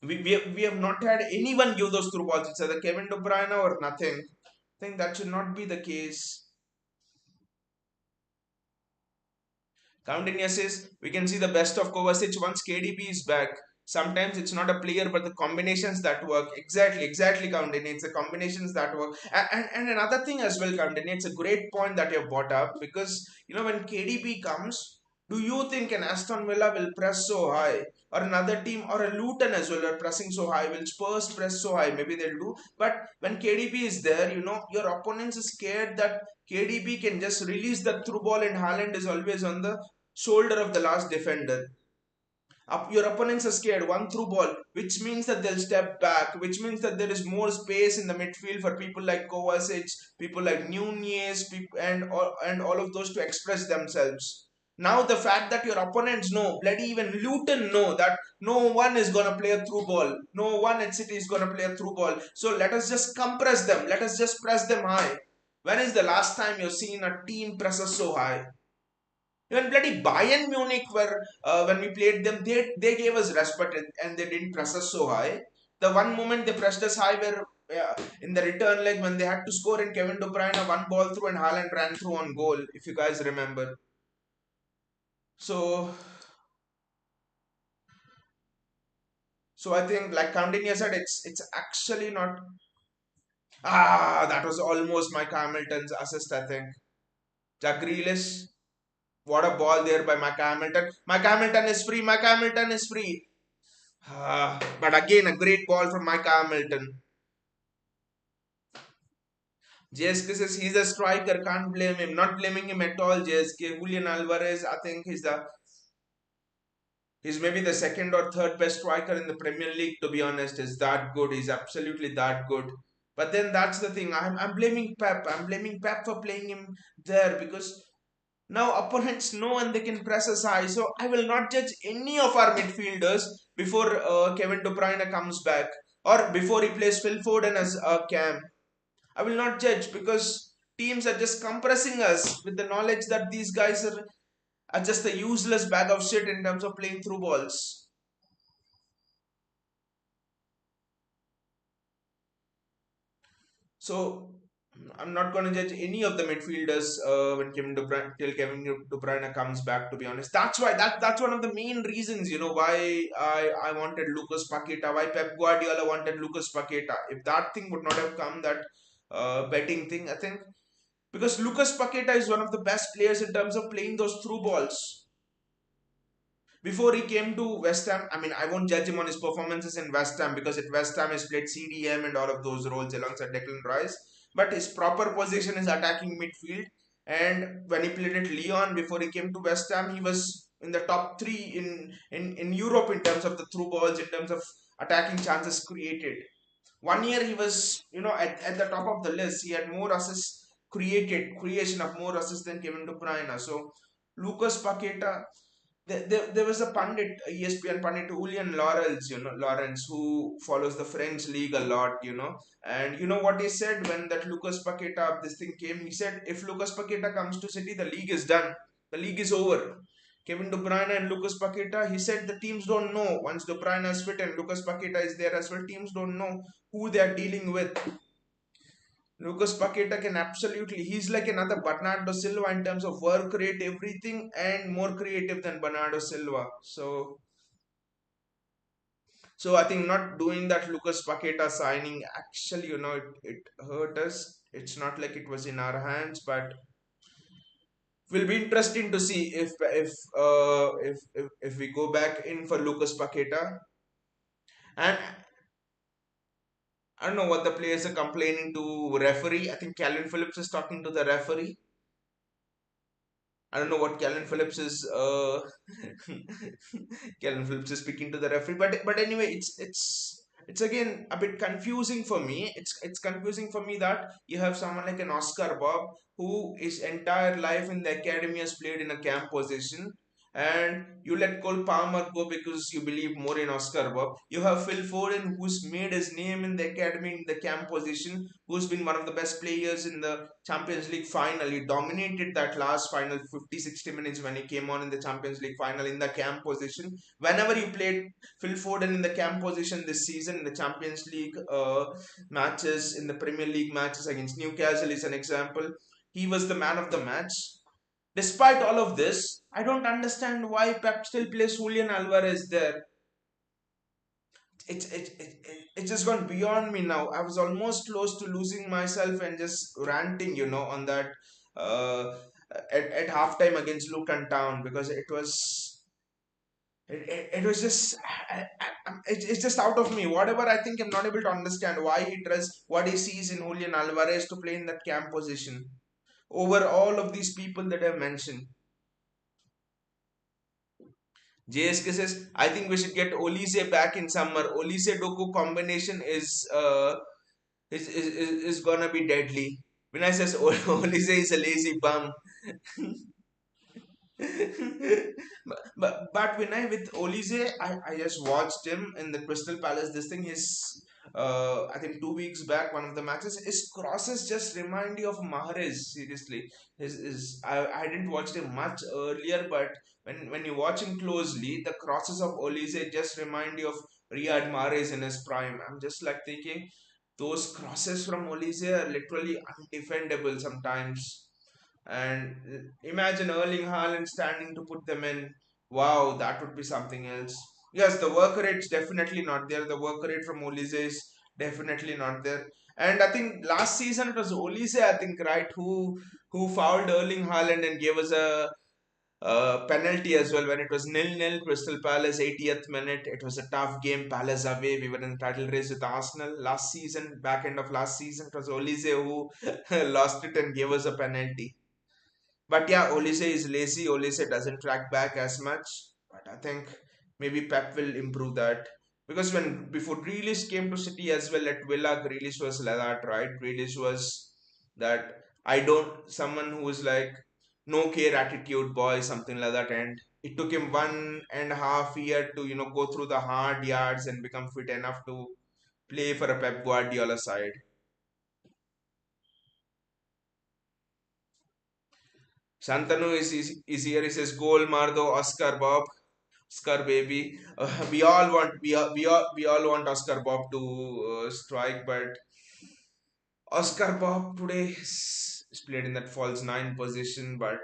we have not had anyone give those through balls. It's either Kevin De Bruyne or nothing. I think that should not be the case. Countinius says we can see the best of Kovacic once KDB is back. Sometimes it's not a player, but the combinations that work. Exactly, Countini. It's the combinations that work. And another thing as well, Countini, it's a great point that you have brought up, because, when KDB comes, do you think an Aston Villa will press so high? Or another team, or a Luton as well, are pressing so high? Will Spurs press so high? Maybe they'll do. But when KDB is there, your opponents is scared that KDB can just release the through ball, and Haaland is always on the shoulder of the last defender. Your opponents are scared one through ball, which means that they'll step back, which means that there is more space in the midfield for people like Kovacic, people like Nunez, and all of those to express themselves. Now the fact that your opponents know, bloody even Luton know that no one is gonna play a through ball, no one at City is gonna play a through ball. So let us just compress them, let us just press them high. When is the last time you've seen a team press us so high? Even bloody Bayern Munich, where when we played them, they gave us respect, and they didn't press us so high. The one moment they pressed us high were in the return leg, when they had to score, and Kevin De Bruyne one ball through and Haaland ran through on goal, if you guys remember. So so I think, like Coutinho said, it's actually not. That was almost Micah Hamilton's assist, I think. Jack Grealish, what a ball there by Micah Hamilton. Micah Hamilton is free. Micah Hamilton is free. But again, a great ball from Micah Hamilton. JSK says he's a striker, can't blame him. Not blaming him at all, JSK. Julian Alvarez, I think he's maybe the second or third best striker in the Premier League, to be honest. Is that good. He's absolutely that good. But then that's the thing. I'm blaming Pep. I'm blaming Pep for playing him there, because now opponents know and they can press us high. So I will not judge any of our midfielders before Kevin De Bruyne comes back, or before he plays Phil Foden as a cam. I will not judge, because teams are just compressing us with the knowledge that these guys are just a useless bag of shit in terms of playing through balls. So I'm not going to judge any of the midfielders when Kevin De Bruyne, till Kevin De Bruyne comes back. To be honest, that's why that's one of the main reasons, why I wanted Lucas Paqueta, why Pep Guardiola wanted Lucas Paqueta. If that thing would not have come, that betting thing, I think, because Lucas Paqueta is one of the best players in terms of playing those through balls. Before he came to West Ham, I mean, I won't judge him on his performances in West Ham because at West Ham he's played CDM and all of those roles alongside Declan Rice. But his proper position is attacking midfield. And when he played at Lyon before he came to West Ham, he was in the top three in Europe in terms of the through balls, in terms of attacking chances created. One year he was, at the top of the list. He had more assists creation of more assists than Kevin De Bruyne. So Lucas Paqueta, there was a pundit, a ESPN pundit, Julian Lawrence, who follows the French league a lot, and you know what he said when that Lucas Paqueta, this thing came? He said, if Lucas Paqueta comes to City, the league is done. The league is over. Kevin De Bruyne and Lucas Paqueta, he said the teams don't know. Once De Bruyne is fit and Lucas Paqueta is there as well, teams don't know who they are dealing with. Lucas Paqueta can absolutely, he's like another Bernardo Silva in terms of work rate, everything, and more creative than Bernardo Silva. So I think not doing that Lucas Paqueta signing, actually, it hurt us. It's not like it was in our hands, but will be interesting to see if we go back in for Lucas Paqueta. And I don't know what the players are complaining to referee. I think Calvin Phillips is talking to the referee. I don't know what Calvin Phillips is. Calvin Phillips is speaking to the referee, but anyway, it's again a bit confusing for me. It's confusing for me that you have someone like an Oscar Bobb who his entire life in the academy has played in a camp position, and you let Cole Palmer go because you believe more in Oscar Bobb. You have Phil Foden, who's made his name in the academy in the camp position, who's been one of the best players in the Champions League final. He dominated that last final 50-60 minutes when he came on in the Champions League final in the camp position. Whenever you played Phil Foden in the camp position this season in the Champions League matches, in the Premier League matches against Newcastle is an example, he was the man of the match. Despite all of this, I don't understand why Pep still plays Julian Alvarez there. It's just gone beyond me now. I was almost close to losing myself and just ranting, on that uh, at halftime against Luton Town because it was just it's just out of me. Whatever, I think I'm not able to understand why he trusts what he sees in Julian Alvarez to play in that camp position over all of these people that I've mentioned. JSK says, I think we should get Olise back in summer. Olise Doku combination is gonna be deadly. Vinay says Olise is a lazy bum. but when I with Olise, I just watched him in the Crystal Palace. This thing is, I think 2 weeks back, one of the matches, his crosses just remind you of Mahrez. Seriously, I didn't watch him much earlier, but when you watch him closely, the crosses of Olise just remind you of Riyad Mahrez in his prime. I'm just like thinking, those crosses from Olise are literally undefendable sometimes. And imagine Erling Haaland standing to put them in. Wow, that would be something else. Yes, the work rate's definitely not there. The work rate from Olise is definitely not there. And I think last season it was Olise, I think, right, who fouled Erling Haaland and gave us a penalty as well when it was 0-0 Crystal Palace 80th minute. It was a tough game. Palace away. We were in the title race with Arsenal last season. Back end of last season, it was Olise who lost it and gave us a penalty. But yeah, Olise is lazy. Olise doesn't track back as much. But I think maybe Pep will improve that. Because when before Grealish came to City as well at Villa, Grealish was like that, right? Grealish was that I don't someone who was like no care attitude boy, something like that. And it took him 1.5 year to go through the hard yards and become fit enough to play for a Pep Guardiola side. Shantanu is here. He says goal Mardo Oscar Bob. Oscar baby. We all want Oscar Bob to strike, but Oscar Bob today is played in that false nine position, but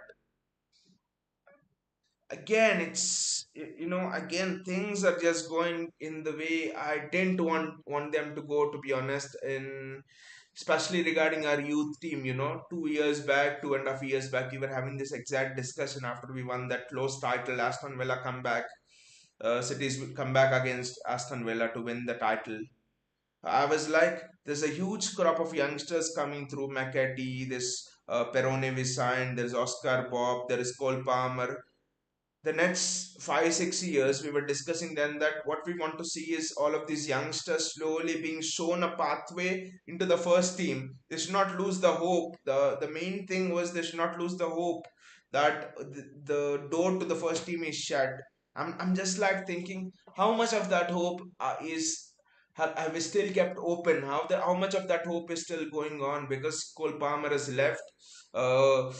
again, again things are just going in the way I didn't want them to go. To be honest, in especially regarding our youth team, 2 years back, 2.5 years back, we were having this exact discussion after we won that close title. Aston Villa come back, City's come back against Aston Villa to win the title. I was like, there's a huge crop of youngsters coming through. McAtee, this Perone we signed, there's Oscar Bob, there is Cole Palmer. The next 5 6 years we were discussing then that what we want to see is all of these youngsters slowly being shown a pathway into the first team. They should not lose the hope. The main thing was they should not lose the hope that the door to the first team is shut. I'm just like thinking how much of that hope have we still kept open, how much of that hope is still going on, because Cole Palmer has left, uh,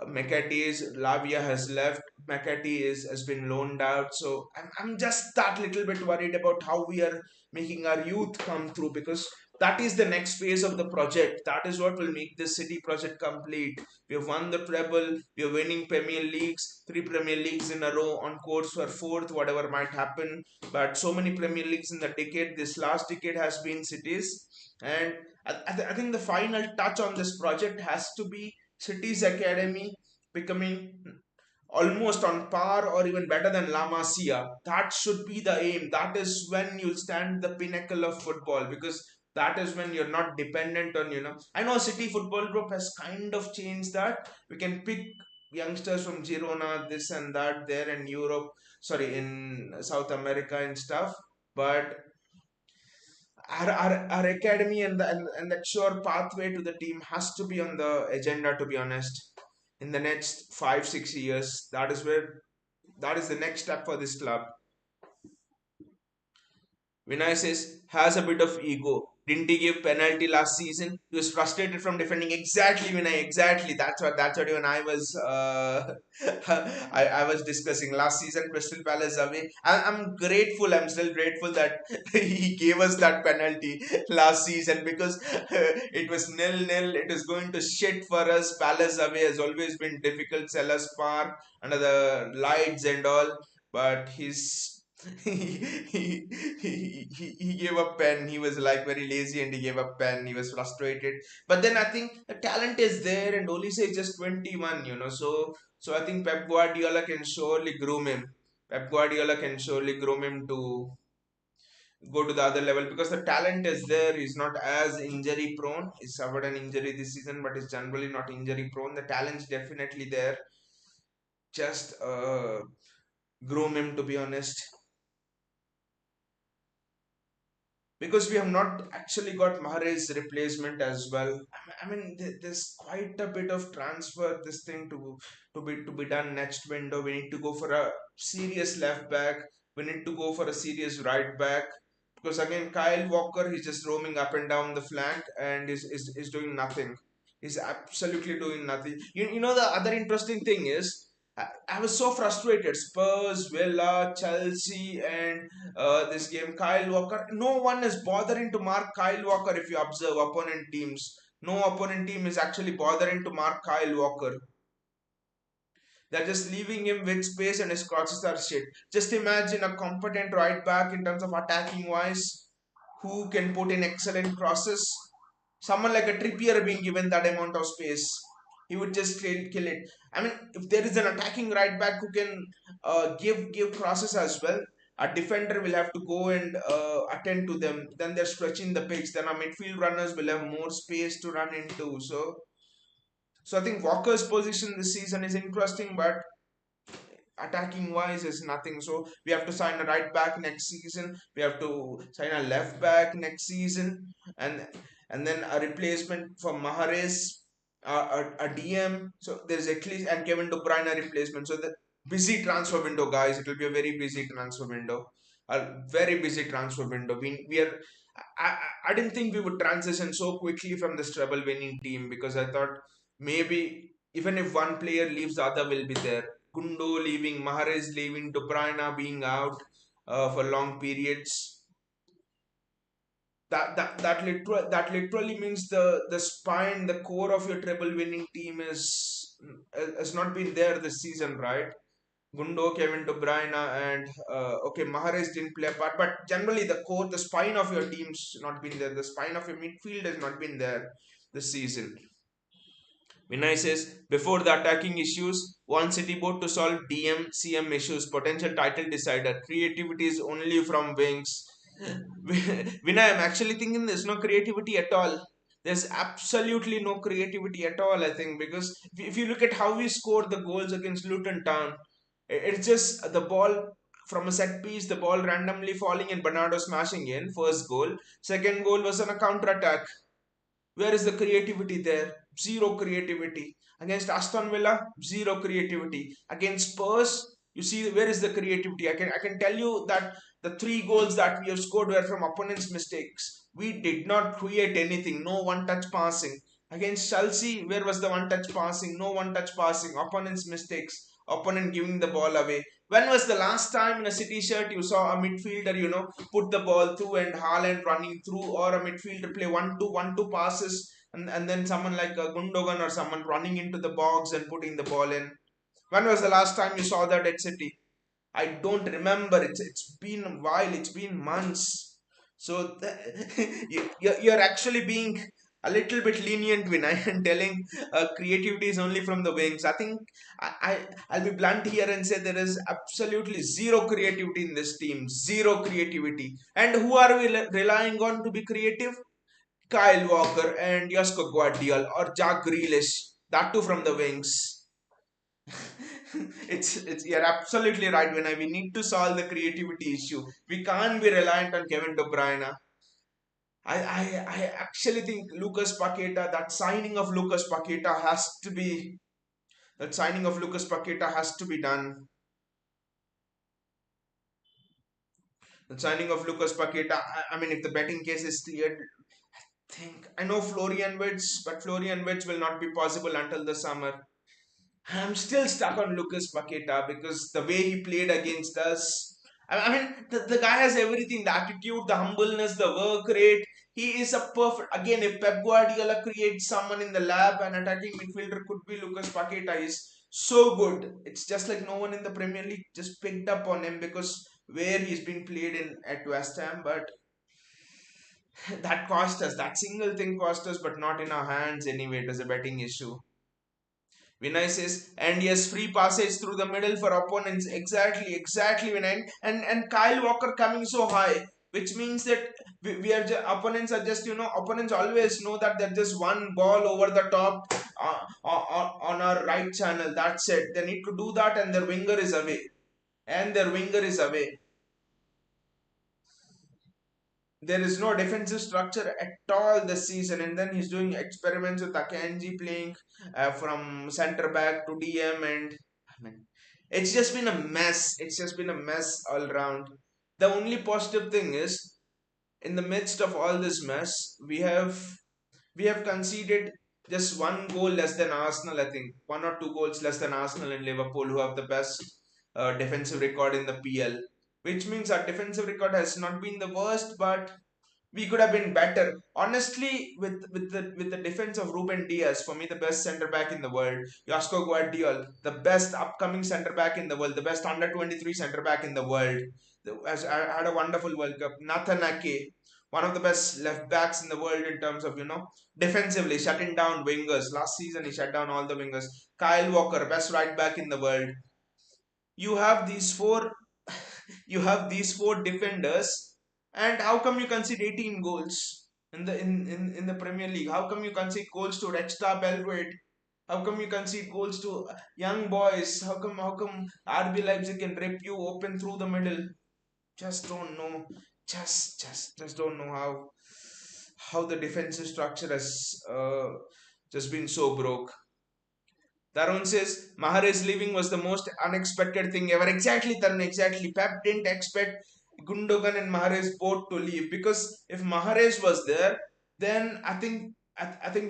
McAtee's Lavia has left. McAtee has been loaned out. So I'm just that little bit worried about how we are making our youth come through, because that is the next phase of the project. That is what will make this city project complete. We have won the treble. We are winning Premier Leagues, three Premier Leagues in a row, on course for fourth, whatever might happen. But so many Premier Leagues in the decade. This last decade has been Cities. And I think the final touch on this project has to be City's academy becoming almost on par or even better than La Masia. That should be the aim. That is when you'll stand the pinnacle of football, because that is when you're not dependent on, I know City Football Group has kind of changed that. We can pick youngsters from Girona, this and that, there in Europe, sorry, in South America and stuff. But our academy and that sure pathway to the team has to be on the agenda, to be honest, in the next 5 6 years. That is the next step for this club. Vinay says has a bit of ego. Didn't he give penalty last season? He was frustrated from defending. Exactly, Vinay. Exactly. That's what even I was I was discussing last season. Crystal Palace away. I'm grateful. I'm still grateful that he gave us that penalty last season, because it was nil nil. It is going to shit for us. Palace away has always been difficult. Sellers Park under the lights and all, but he's he gave up pen. He was like very lazy and he gave up pen. He was frustrated. But then I think the talent is there, and Olise is just 21, so I think Pep Guardiola can surely groom him. Pep Guardiola can surely groom him to go to the other level, because the talent is there. He's not as injury prone. He suffered an injury this season, but is generally not injury prone. The talent's definitely there. Just groom him, to be honest, because we have not actually got Mahrez's replacement as well. I mean, there's quite a bit of transfer this thing to be done next window. We need to go for a serious left back. We need to go for a serious right back, because again, Kyle Walker, he's just roaming up and down the flank and is doing nothing. He's absolutely doing nothing. You know the other interesting thing is, I was so frustrated. Spurs, Villa, Chelsea, and this game, Kyle Walker. No one is bothering to mark Kyle Walker. If you observe opponent teams, no opponent team is actually bothering to mark Kyle Walker. They're just leaving him with space and his crosses are shit. Just imagine a competent right back in terms of attacking wise, who can put in excellent crosses. Someone like a Trippier being given that amount of space, he would just kill it. I mean, if there is an attacking right back who can give crosses as well, a defender will have to go and attend to them. Then they're stretching the pitch. Then our midfield runners will have more space to run into. So I think Walker's position this season is interesting, but attacking wise is nothing. So we have to sign a right back next season. We have to sign a left back next season, and and then a replacement for Mahrez, a DM. So there's at least, and Kevin De Bruyne a replacement. So the busy transfer window, guys. It will be a very busy transfer window. A very busy transfer window. We are. I didn't think we would transition so quickly from this treble winning team, because I thought maybe even if one player leaves, the other will be there. Kundo leaving, Mahrez leaving, De Bruyne being out for long periods. that literally means the spine, the core of your treble winning team has not been there this season, right? Gundo, Kevin De Bruyne, and okay, Mahrez didn't play a part, but generally the core, the spine of your team's not been there. The spine of your midfield has not been there this season. Vinay says, before the attacking issues, one City board to solve DM, CM issues, potential title decider. Creativity is only from wings. Vinay, I'm actually thinking there's no creativity at all. There's absolutely no creativity at all, I think, because if you look at how we scored the goals against Luton Town, it's just the ball from a set piece, the ball randomly falling and Bernardo smashing in, first goal. Second goal was on a counter attack. Where is the creativity there? Zero creativity. Against Aston Villa, zero creativity. Against Spurs, you see where is the creativity? I can tell you that the three goals that we have scored were from opponents' mistakes. We did not create anything. No one touch passing. Against Chelsea, where was the one touch passing? No one touch passing. Opponents' mistakes. Opponent giving the ball away. When was the last time in a City shirt you saw a midfielder, put the ball through and Haaland running through, or a midfielder play 1-2 passes, and then someone like a Gundogan or someone running into the box and putting the ball in? When was the last time you saw that at City? I don't remember. It's been a while. It's been months. So you're actually being a little bit lenient, Vinay, and telling creativity is only from the wings. I think I'll be blunt here and say there is absolutely zero creativity in this team. Zero creativity. And who are we relying on to be creative? Kyle Walker and Josko Guardiola or Jack Grealish. That too from the wings. It's You're absolutely right, when we need to solve the creativity issue. We can't be reliant on Kevin De Bruyne. I actually think Lucas Paqueta, that signing of Lucas Paqueta has to be done. The signing of Lucas Paqueta, I mean, if the betting case is cleared, think I know Florian Wirtz, but Florian Wirtz will not be possible until the summer. I'm still stuck on Lucas Paqueta because the way he played against us. I mean, the guy has everything, the attitude, the humbleness, the work rate. He is a perfect. Again, if Pep Guardiola creates someone in the lab, an attacking midfielder could be Lucas Paqueta. He's so good. It's just like no one in the Premier League just picked up on him because where he's been played in at West Ham. But that cost us. That single thing cost us, but not in our hands anyway. It was a betting issue. Vinay says, and yes, free passage through the middle for opponents. Exactly, Vinay. And Kyle Walker coming so high, which means that opponents are just, opponents always know that there's just one ball over the top on our right channel. That's it. They need to do that, and their winger is away. And their winger is away. There is no defensive structure at all this season, and then he's doing experiments with Akanji playing from center back to DM, and I mean, it's just been a mess. It's just been a mess all around. The only positive thing is, in the midst of all this mess, we have conceded just one goal less than Arsenal. I think one or two goals less than Arsenal and Liverpool, who have the best defensive record in the PL. Which means our defensive record has not been the worst, but we could have been better. Honestly, with the defense of Ruben Diaz, for me the best centre back in the world. Josko Guardiola, the best upcoming centre back in the world, the best under 23 centre back in the world. Has had a wonderful World Cup. Nathan Ake, one of the best left backs in the world in terms of defensively shutting down wingers. Last season he shut down all the wingers. Kyle Walker, best right back in the world. You have these four you have these four defenders, and how come you concede 18 goals in the Premier League? How come you concede goals to Red Star Belgrade? How come you concede goals to young boys? How come RB Leipzig can rip you open through the middle? Just don't know. Just don't know how the defensive structure has just been so broke. Tarun says Mahrez leaving was the most unexpected thing ever. Exactly, Tarun, exactly. Pep didn't expect Gundogan and Mahrez both to leave, because if Mahrez was there, then I think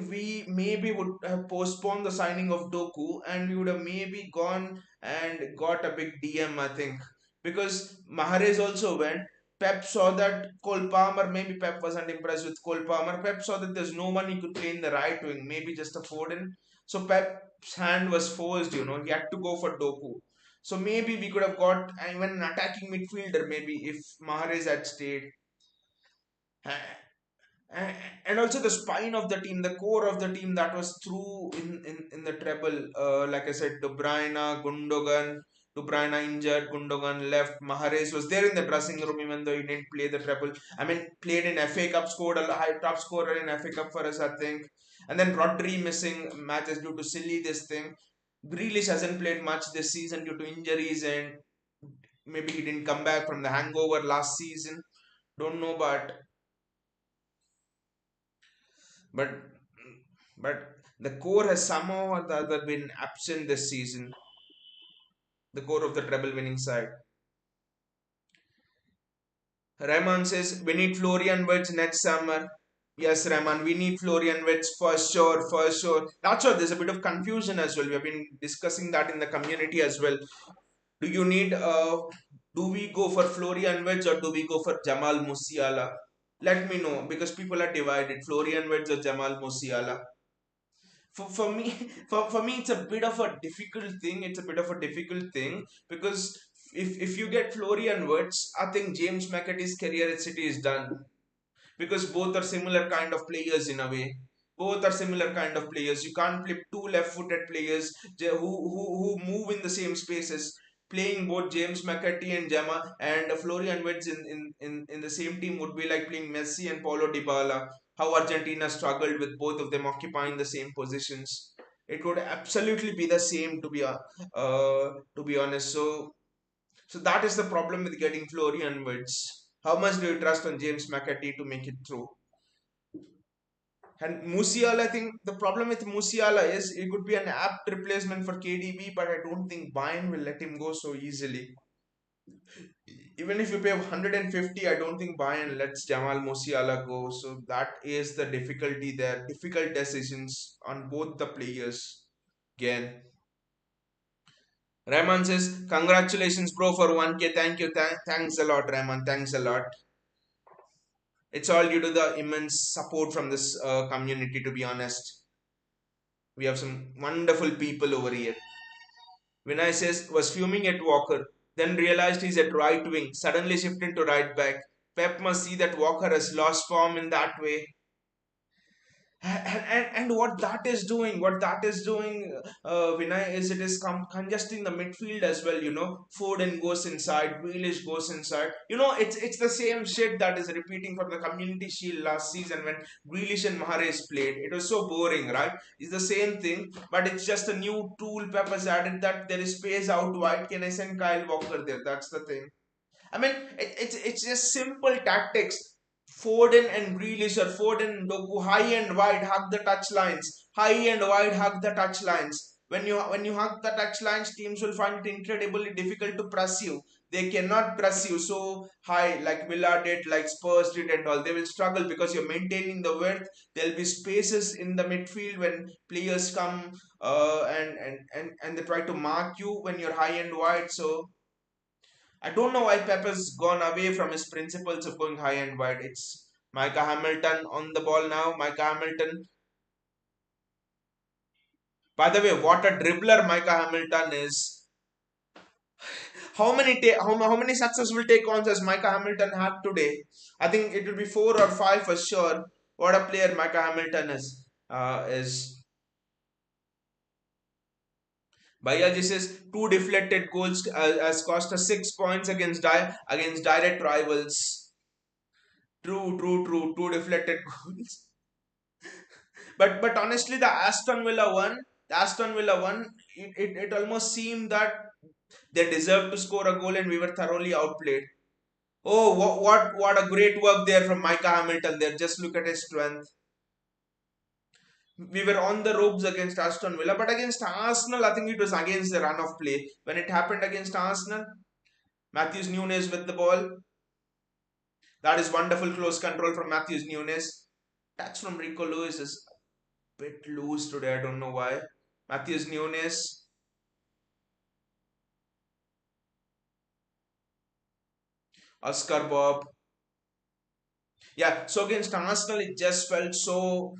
we maybe would have postponed the signing of Doku, and we would have maybe gone and got a big DM, I think. Because Mahrez also went. Pep saw that Cole Palmer, maybe Pep wasn't impressed with Cole Palmer. Pep saw that there's no one he could play in the right wing, maybe just a Foden. So Pep's hand was forced, he had to go for Doku. So maybe we could have got even an attacking midfielder, maybe if Mahrez had stayed. And also the spine of the team, the core of the team that was through in the treble. Like I said, De Bruyne, Gundogan, De Bruyne injured, Gundogan left. Mahrez was there in the dressing room even though he didn't play the treble. I mean, played in FA Cup, scored a high top scorer in FA Cup for us, I think. And then Rodri missing matches due to silly this thing. Grealish hasn't played much this season due to injuries and maybe he didn't come back from the hangover last season. Don't know, but but the core has somehow or the other been absent this season. The core of the treble winning side. Rahman says we need Florian Wirtz next summer. Yes, Rahman, we need Florian Wirtz for sure, for sure. That's why there's a bit of confusion as well. We have been discussing that in the community as well. Do you need do we go for Florian Wirtz or do we go for Jamal Musiala? Let me know because people are divided. Florian Wirtz or Jamal Musiala? For me for me it's a bit of a difficult thing. It's a bit of a difficult thing because if you get Florian Wirtz, I think James McAtee's career at City is done because both are similar kind of players in a way. Both are similar kind of players. You can't flip two left-footed players who move in the same spaces. Playing both James McAtee and Gemma and Florian Wirtz in the same team would be like playing Messi and Paulo Dybala. How Argentina struggled with both of them occupying the same positions. It would absolutely be the same to be honest. So that is the problem with getting Florian Wirtz. How much do you trust on James McAtee to make it through? And Musiala, I think the problem with Musiala is it could be an apt replacement for KDB, but I don't think Bayern will let him go so easily. Even if you pay 150, I don't think Bayern lets Jamal Musiala go. So that is the difficulty there. Difficult decisions on both the players. Again, Rahman says, congratulations, bro, for 1K. Thank you. Thanks a lot, Rahman. Thanks a lot. It's all due to the immense support from this community, to be honest. We have some wonderful people over here. Vinay says, was fuming at Walker, then realized he's at right wing, suddenly shifted to right back. Pep must see that Walker has lost form in that way. And what that is doing, Vinay, is it is congesting the midfield as well. Foden goes inside, Grealish goes inside. It's the same shit that is repeating from the Community Shield last season when Grealish and Mahrez played. It was so boring, right? It's the same thing, but it's just a new tool. Pep has added that there is space out wide. Can I send Kyle Walker there? That's the thing. I mean, it's just simple tactics. Foden and Grealish or Foden and Doku high and wide hug the touch lines. High and wide hug the touch lines. When you hug the touch lines, teams will find it incredibly difficult to press you. They cannot press you so high like Villa did, like Spurs did, and all. They will struggle because you're maintaining the width. There'll be spaces in the midfield when players come and they try to mark you when you're high and wide. So I don't know why Pep has gone away from his principles of going high and wide. It's Micah Hamilton on the ball now. Micah Hamilton. By the way, what a dribbler Micah Hamilton is. How many successful take-ons has Micah Hamilton had today? I think it will be 4 or 5 for sure. What a player Micah Hamilton is. Bayaji says two deflected goals has cost us 6 points against direct rivals. True, true, true. Two deflected goals. But honestly, the Aston Villa one, it almost seemed that they deserved to score a goal and we were thoroughly outplayed. Oh, what a great work there from Micah Hamilton there. Just look at his strength. We were on the ropes against Aston Villa, but against Arsenal, I think it was against the run of play. When it happened against Arsenal, Matthews Nunes with the ball. That is wonderful close control from Matthews Nunes. Touch from Rico Lewis is a bit loose today. I don't know why. Matthews Nunes. Oscar Bob. Yeah, so against Arsenal, it just felt so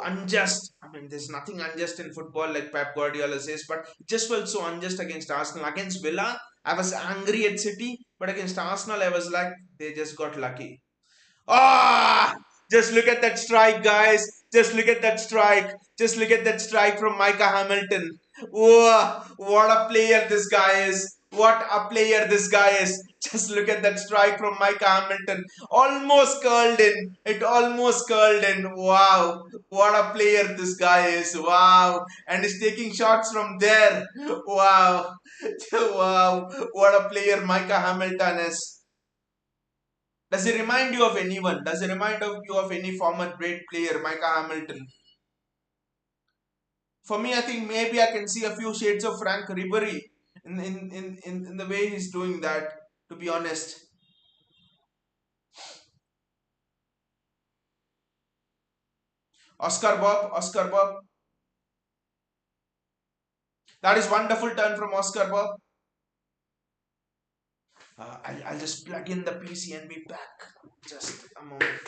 unjust. I mean, there's nothing unjust in football, like Pep Guardiola says, but it just felt so unjust against Arsenal. Against Villa, I was angry at City, but against Arsenal, I was like, they just got lucky. Ah, just look at that strike, guys. Just look at that strike. Just look at that strike from Micah Hamilton. Whoa, what a player this guy is. What a player this guy is. Just look at that strike from Micah Hamilton. Almost curled in. It almost curled in. Wow, what a player this guy is. Wow. And he's taking shots from there. Wow. Wow. What a player Micah Hamilton is. Does he remind you of anyone? Does he remind you of any former great player, Micah Hamilton? For me, I think maybe I can see a few shades of Frank Ribery in the way he's doing that, to be honest. Oscar Bob, Oscar Bob. That is wonderful turn from Oscar Bob. I'll just plug in the PC and be back. Just a moment.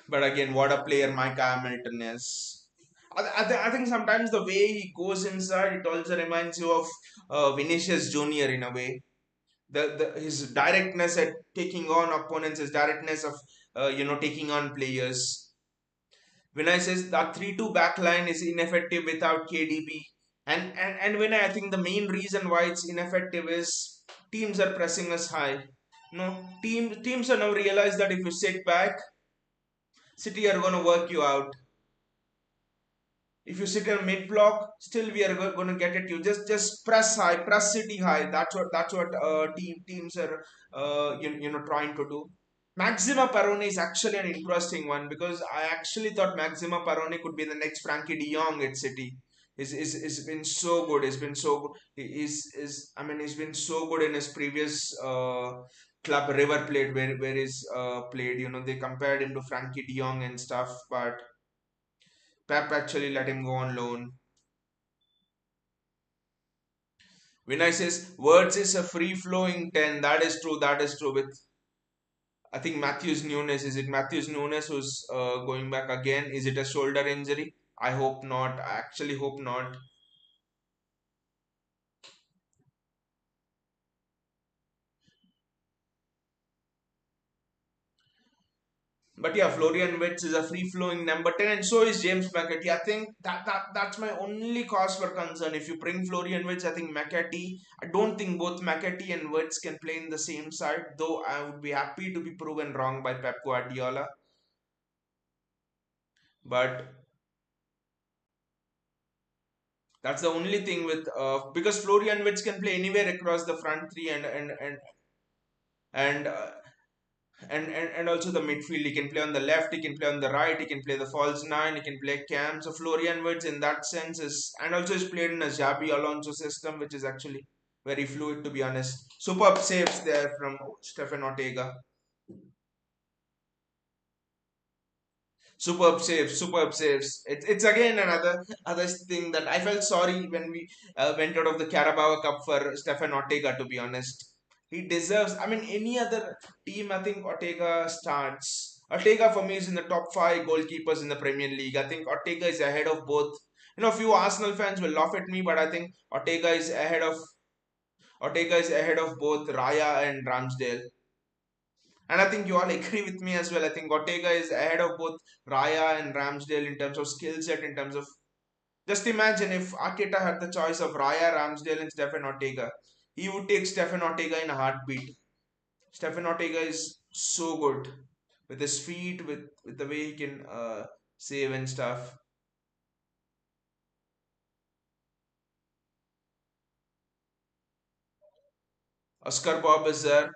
But again, what a player Micah Hamilton is. I think sometimes the way he goes inside, it also reminds you of Vinicius Junior in a way. His directness at taking on opponents, his directness of taking on players. When I says that 3-2 backline is ineffective without KDB, and when I think the main reason why it's ineffective is teams are pressing us high. No, teams are now realize that if you sit back, City are gonna work you out. If you sit in a mid block, still we are going to get at you. Just press high, press City high. That's what teams are trying to do. Maxima Parone is actually an interesting one because I actually thought Maxima Parone could be the next Frankie De Jong at City. Is been so good. He's been so good. Is I mean he's been so good in his previous club River Plate where he's played. They compared him to Frankie De Jong and stuff, but Pep actually let him go on loan. Vinay says words is a free flowing 10. That is true. That is true. With I think Matthews Nunes. Is it Matthews Nunes who's going back again? Is it a shoulder injury? I hope not. I actually hope not. But yeah, Florian Wirtz is a free flowing number 10, and so is James McAtee. I think that's my only cause for concern. If you bring Florian Wirtz, I think McAtee, I don't think both McAtee and Wirtz can play in the same side, though I would be happy to be proven wrong by Pep Guardiola. But that's the only thing with because Florian Wirtz can play anywhere across the front three and uh, and also the midfield. He can play on the left, he can play on the right, he can play the false nine, he can play cam. So Florian Wirtz in that sense is and also is played in a Xabi Alonso system, which is actually very fluid to be honest. Superb saves there from Stefan Ortega. Superb saves, superb saves. It's again another other thing that I felt sorry when we went out of the Carabao Cup for Stefan Ortega. To be honest, he deserves. I mean, any other team, I think Ortega starts. Ortega for me is in the top five goalkeepers in the Premier League. I think Ortega is ahead of both. A few Arsenal fans will laugh at me, but I think Ortega is ahead of both Raya and Ramsdale. And I think you all agree with me as well. I think Ortega is ahead of both Raya and Ramsdale in terms of skill set, in terms of just imagine if Arteta had the choice of Raya, Ramsdale, and Stefan Ortega. He would take Stefan Ortega in a heartbeat. Stefan Ortega is so good with his feet, with the way he can save and stuff. Oscar Bob is there.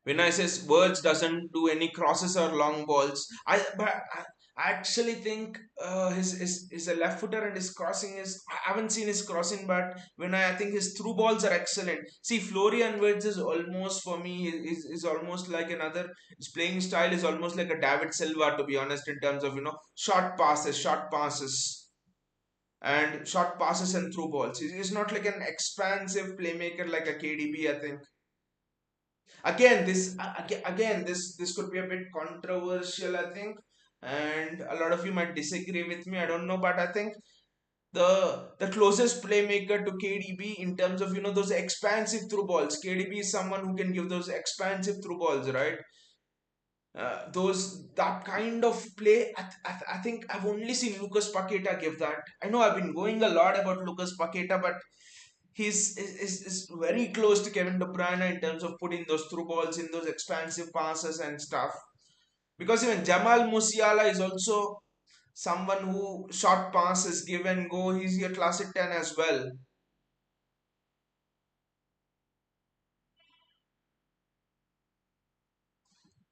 When I says words doesn't do any crosses or long balls, I actually think his a left footer and his crossing is I haven't seen his crossing, but I think his through balls are excellent. See, Florian Wirtz is almost for me is almost like another. His playing style is almost like a David Silva, to be honest, in terms of short passes and through balls. He's not like an expansive playmaker like a KDB, I think. Again, this could be a bit controversial, I think, and a lot of you might disagree with me. I don't know, but I think the closest playmaker to KDB in terms of those expansive through balls. KDB is someone who can give those expansive through balls, right? Those that kind of play. I think I've only seen Lucas Paqueta give that. I know I've been going a lot about Lucas Paqueta, but is very close to Kevin De Bruyne in terms of putting those through balls in those expansive passes and stuff. Because even Jamal Musiala is also someone who short passes, give and go. He's your classic 10 as well.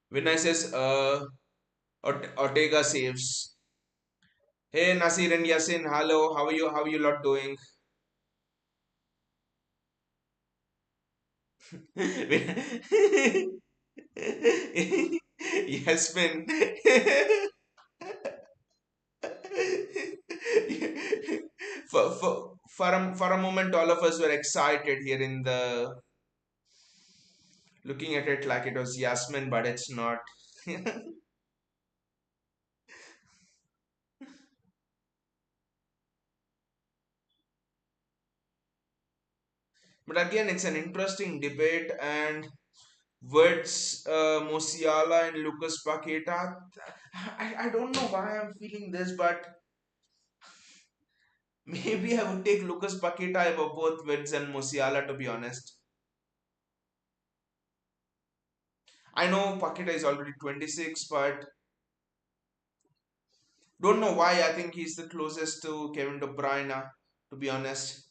When I says Ortega saves. Hey Nasir and Yasin, hello. How are you? How are you lot doing? Yasmin. For a moment, all of us were excited here in the looking at it like it was Yasmin, but it's not. But again, it's an interesting debate, and words Musiala and Lucas Paqueta. I don't know why I'm feeling this, but maybe I would take Lucas Paqueta over both Wirtz and Musiala, to be honest. I know Paqueta is already 26, but don't know why. I think he's the closest to Kevin De Bruyne, to be honest.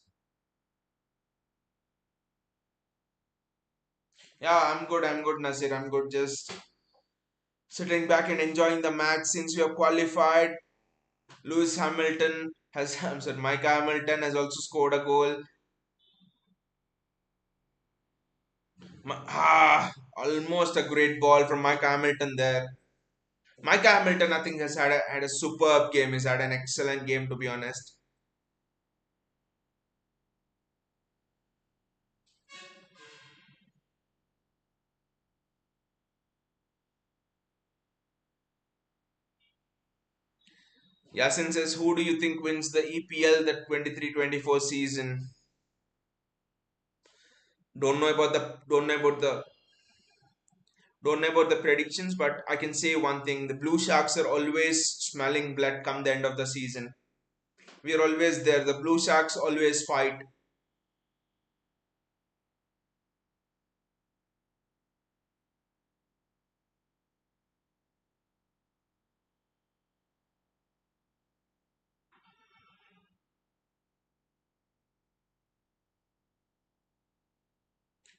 Yeah, I'm good. I'm good, Nasir. I'm good. Just sitting back and enjoying the match since we are qualified. Lewis Hamilton has, I'm sorry, Micah Hamilton has also scored a goal. Almost a great ball from Micah Hamilton there. Micah Hamilton, I think, has had a superb game. He's had an excellent game, to be honest. Yasin says, who do you think wins the EPL the 23-24 season? Don't know about the predictions, but I can say one thing: the Blue Sharks are always smelling blood come the end of the season. We are always there. The Blue Sharks always fight.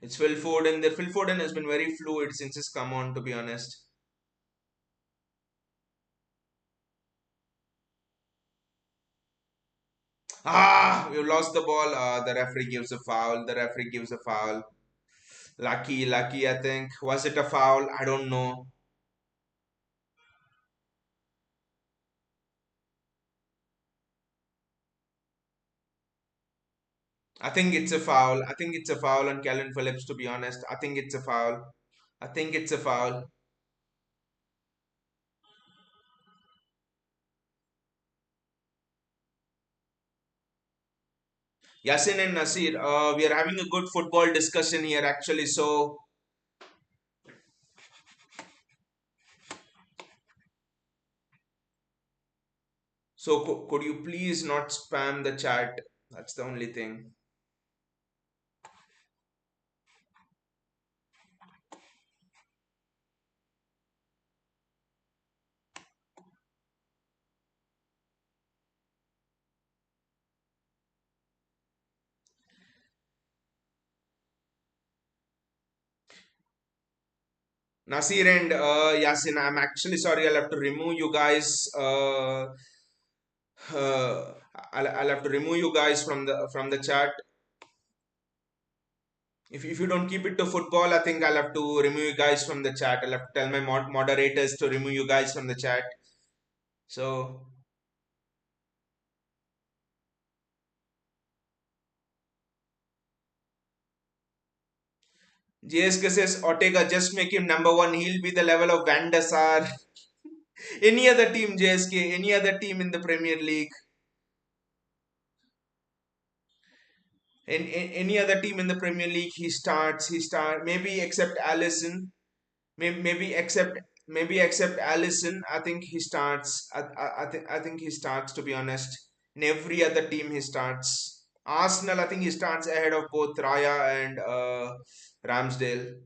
It's Phil Foden. The Phil Foden has been very fluid since he's come on. To be honest, we lost the ball. The referee gives a foul. The referee gives a foul. Lucky. I think was it a foul? I don't know. I think it's a foul. I think it's a foul on Kalvin Phillips. To be honest, I think it's a foul. I think it's a foul. Yasin and Nasir, we are having a good football discussion here actually. So could you please not spam the chat? That's the only thing. Nasir and Yasin, I'm actually sorry. I'll have to remove you guys. Uh, I'll have to remove you guys from the chat. If you don't keep it to football, I think I'll have to remove you guys from the chat. I'll have to tell my moderators to remove you guys from the chat. So JSK says Ortega, just make him number one. He'll be the level of Van der Sar. Any other team, JSK, any other team in the Premier League, any other team in the Premier League, he starts. He start maybe except Allison. Maybe except Allison. I think he starts. I think he starts. To be honest, in every other team he starts. Arsenal, I think he starts ahead of both Raya and Ramsdale.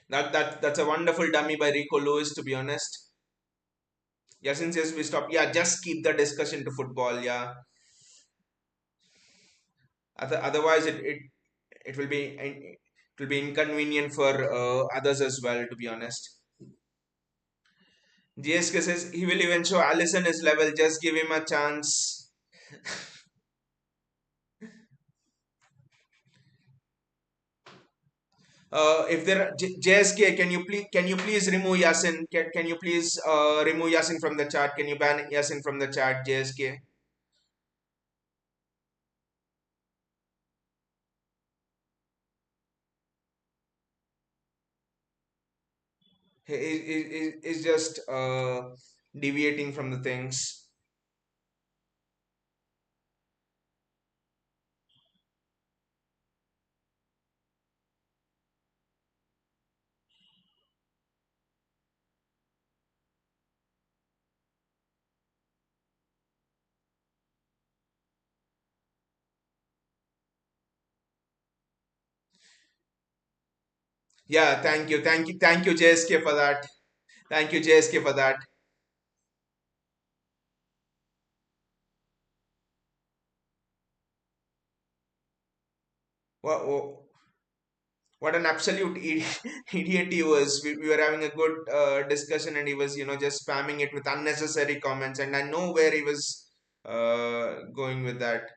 That's a wonderful dummy by Rico Lewis. To be honest, yeah. Since yes, we stop. Yeah, just keep the discussion to football. Yeah. Otherwise, it will be inconvenient for others as well. To be honest, GSK says he will even show Allison his level. Just give him a chance. If there JSK, can you please remove Yasin? Can you please remove Yasin from the chat? Can you ban Yasin from the chat, JSK? He is just deviating from the things. Yeah, thank you, JSK for that. Thank you, JSK, for that. What, what an absolute idiot he was. We were having a good discussion, and he was, just spamming it with unnecessary comments. And I know where he was going with that.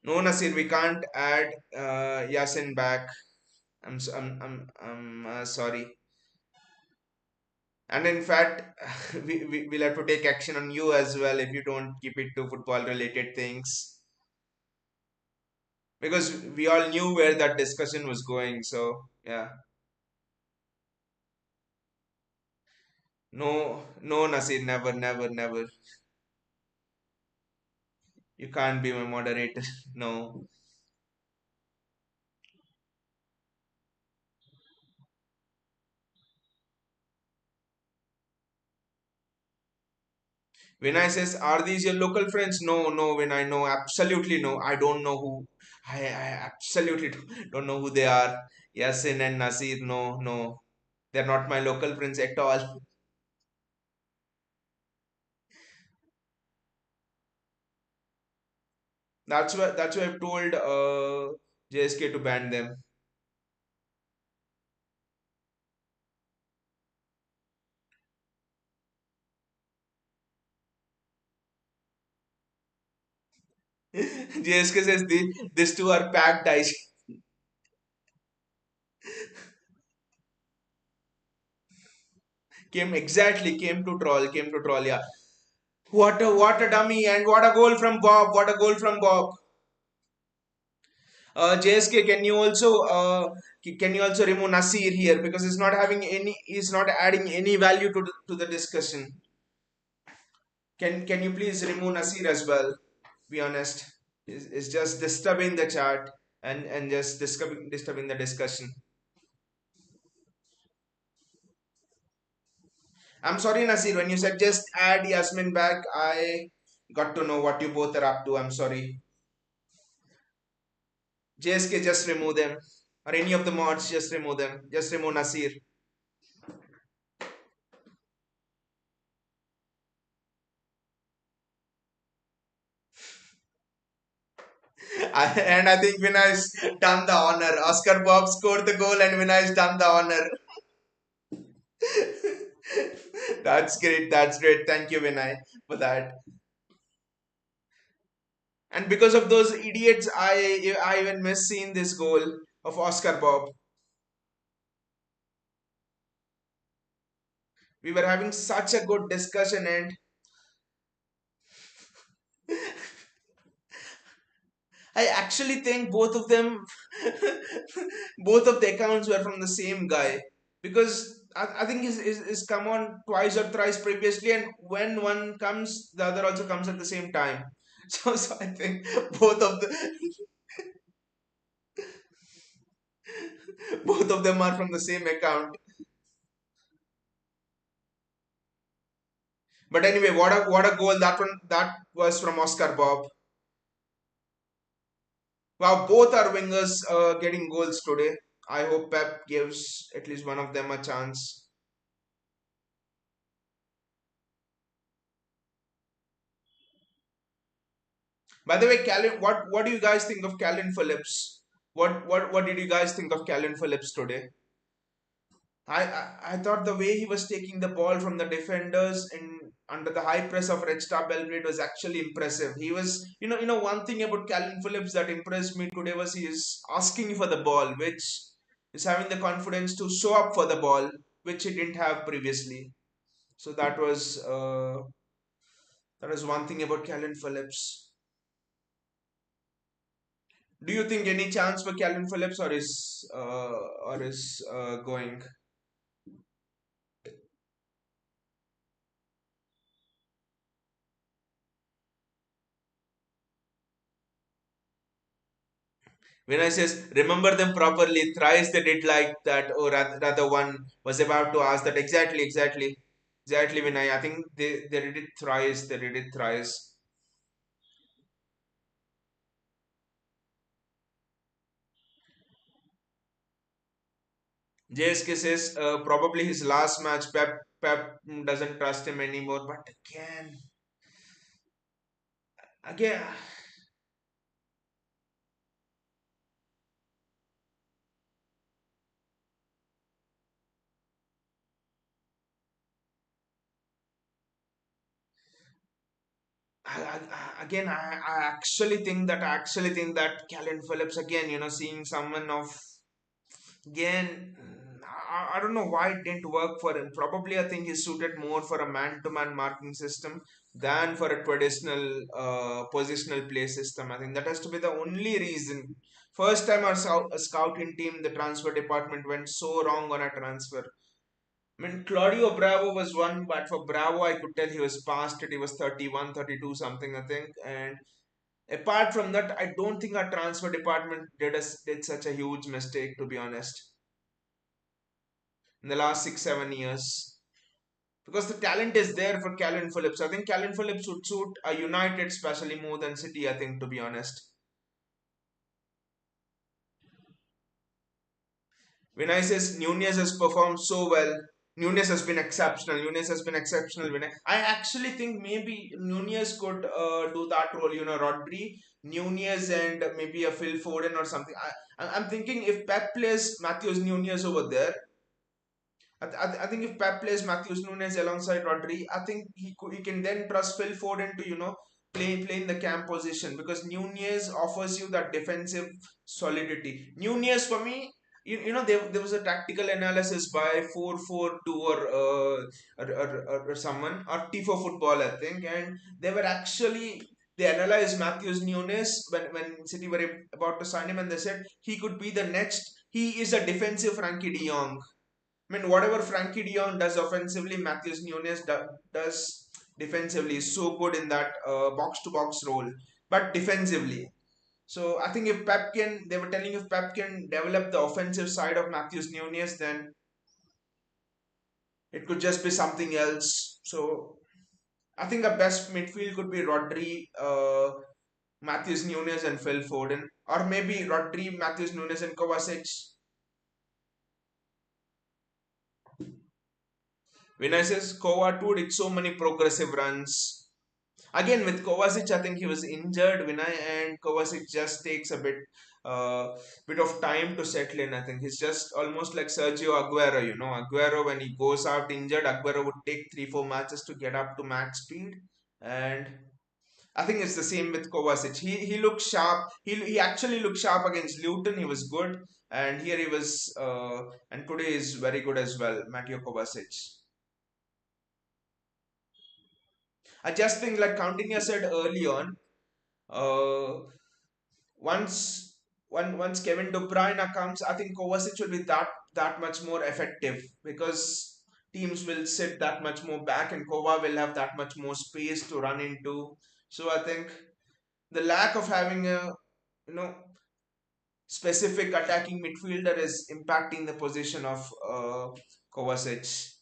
No, Nasir, we can't add Yasin back. I'm sorry. And in fact, we'll have to take action on you as well if you don't keep it to football related things. Because we all knew where that discussion was going. So, yeah. No, no, Nasir, never, never, never. You can't be my moderator. No. Vinay says, are these your local friends? No, no, Vinay, no, absolutely no. I don't know who. I absolutely don't know who they are. Yasin and Nasir, no, no. They're not my local friends at all. That's why I've told JSK to ban them. JSK says these two are packed ice. Came to troll, yeah. What a dummy, and what a goal from Bob. What a goal from Bob. JSK, can you also remove Nasir here because he's not adding any value to the discussion. Can you please remove Nasir as well? Be honest. is just disturbing the chat and just disturbing the discussion. I'm sorry, Nasir, when you said just add Yasmin back, I got to know what you both are up to. I'm sorry. JSK, just remove them. Or any of the mods, just remove them. Just remove Nasir. And I think Vinay's done the honor. Oscar Bob scored the goal and Vinay's done the honor. That's great. That's great. Thank you, Vinay, for that. And because of those idiots, I even miss seeing this goal of Oscar Bob. We were having such a good discussion, and I actually think both of them, both of the accounts were from the same guy, because I think he's come on twice or thrice previously, and when one comes, the other also comes at the same time. So I think both of the both of them are from the same account. But anyway, what a goal that one, that was from Oscar Bob. Wow, both are wingers getting goals today. I hope Pep gives at least one of them a chance. By the way, what do you guys think of Kalvin Phillips? What did you guys think of Kalvin Phillips today? I thought the way he was taking the ball from the defenders in under the high press of Red Star Belgrade was actually impressive. He was, one thing about Kalvin Phillips that impressed me today was he is asking for the ball, which is having the confidence to show up for the ball, which he didn't have previously. So that was one thing about Kalvin Phillips. Do you think any chance for Kalvin Phillips, or is going? When I says remember them properly, thrice they did like that, or rather one was about to ask that exactly. When I think they did it thrice, they did it thrice. JSK says probably his last match. Pep doesn't trust him anymore. But again, I actually think that Calvin Phillips again, seeing someone of again, I don't know why it didn't work for him. Probably I think he's suited more for a man-to-man marking system than for a traditional positional play system. I think that has to be the only reason. First time our scouting team, the transfer department went so wrong on a transfer. I mean, Claudio Bravo was one, but for Bravo, I could tell he was past it. He was 31, 32, something, I think. And apart from that, I don't think our transfer department did such a huge mistake, to be honest, in the last 6 7 years. Because the talent is there for Calvin Phillips. I think Calvin Phillips would suit a United, especially more than City, I think, to be honest. Vinay says Nunez has performed so well. Nunez has been exceptional. Nunez has been exceptional. Vinay. I actually think maybe Nunez could do that role. Rodri, Nunez, and maybe a Phil Foden or something. I'm thinking if Pep plays Matthews Nunez over there, I think if Pep plays Matthews Nunes alongside Rodri, I think he can then trust Phil Foden to play in the cam position, because Nunez offers you that defensive solidity. Nunez for me, there was a tactical analysis by 442 or someone, or T4 football I think, and they were actually they analyzed Matthews Nunes when City were about to sign him, and they said he could be the next. He is a defensive Frankie De Jong. I mean, whatever Frankie de Jong does offensively, Matheus Nunes does defensively. He's so good in that box to box role. But defensively, So I think if Pep can, they were telling if Pep can develop the offensive side of Matthews Nunes, then it could just be something else. So I think a best midfield could be Rodri, Matthews Nunes, and Phil Foden, or maybe Rodri, Matthews Nunes, and Kovacic. Vinay says Kova too did so many progressive runs. Again with Kovacic, I think he was injured, Vinay, and Kovacic just takes a bit of time to settle in. I think he's just almost like Sergio Aguero. Aguero when he goes out injured, Aguero would take 3-4 matches to get up to max speed, and I think it's the same with Kovacic. He looks sharp. He actually looked sharp against Luton. He was good, and here he was, and today is very good as well. Mateo Kovacic. I just think like Coutinho said early on, uh, once once Kevin De Bruyne comes, I think Kovacic will be that much more effective because teams will sit that much more back, and Kova will have that much more space to run into. So I think the lack of having a you know specific attacking midfielder is impacting the position of Kovacic.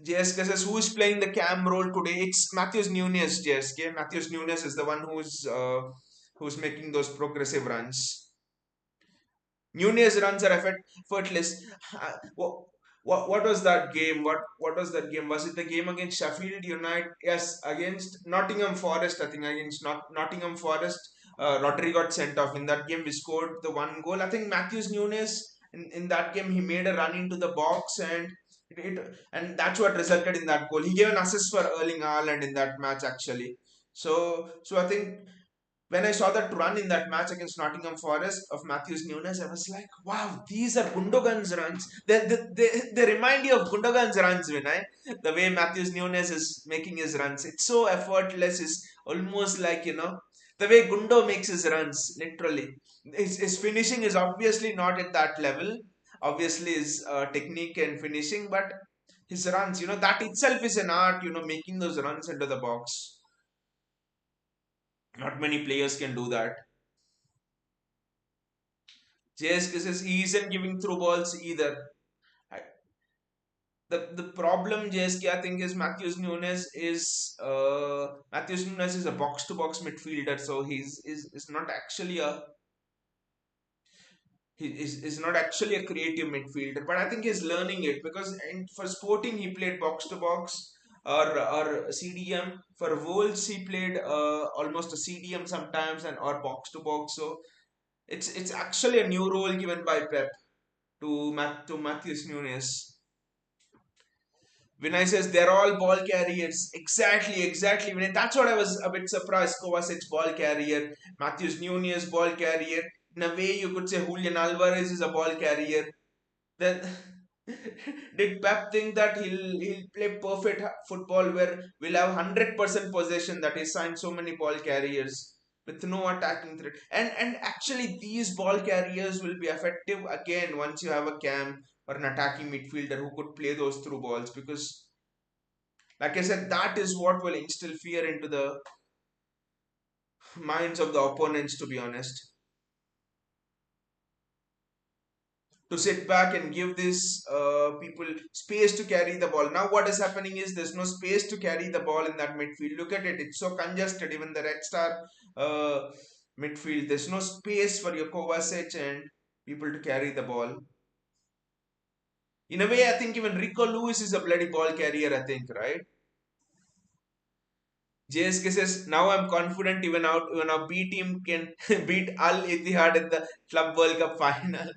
JSK says who is playing the cam role today? It's Matthews Nunes. JSK Matthews Nunes is the one who's making those progressive runs. Nunez runs are effortless. What was that game? What was that game? Was it the game against Sheffield United? Yes, against Nottingham Forest. I think against Nottingham Forest. Rodri got sent off. In that game, we scored the one goal. I think Matthews Nunes in that game he made a run into the box and that's what resulted in that goal. He gave an assist for Erling Haaland in that match actually. So I think when I saw that run in that match against Nottingham Forest of Matthews Nunes, I was like, wow, these are Gundogan's runs. They remind you of Gundogan's runs, Vinay. The way Matthews Nunes is making his runs. It's so effortless. It's almost like, the way Gundo makes his runs, literally. His finishing is obviously not at that level. Obviously, his technique and finishing, but his runs, that itself is an art, making those runs into the box. Not many players can do that. JSK says he isn't giving through balls either. The problem JSK I think is Matthews Nunes is a box to box midfielder, so is not actually is not actually a creative midfielder. But I think he's learning it because for Sporting he played box to box or CDM. For Wolves he played almost a CDM sometimes and or box to box. So it's actually a new role given by Pep to Matthews Nunes. Vinay says they're all ball carriers. Exactly, Vinay. That's what I was a bit surprised. Kovacic ball carrier, Matthews Nunes ball carrier. In a way, you could say Julian Alvarez is a ball carrier. Then did Pep think that he'll play perfect football where we'll have 100% possession that he signed so many ball carriers with no attacking threat and actually these ball carriers will be effective again once you have a cam or an attacking midfielder who could play those through balls because like I said that is what will instill fear into the minds of the opponents to be honest. To sit back and give these people space to carry the ball. Now, what is happening is there's no space to carry the ball in that midfield. Look at it, it's so congested. Even the Red Star uh, midfield, there's no space for your Kovacic and people to carry the ball. In a way, I think even Rico Lewis is a bloody ball carrier, I think, right? JSK says, now I'm confident even our B team can beat Al Ittihad in the Club World Cup final.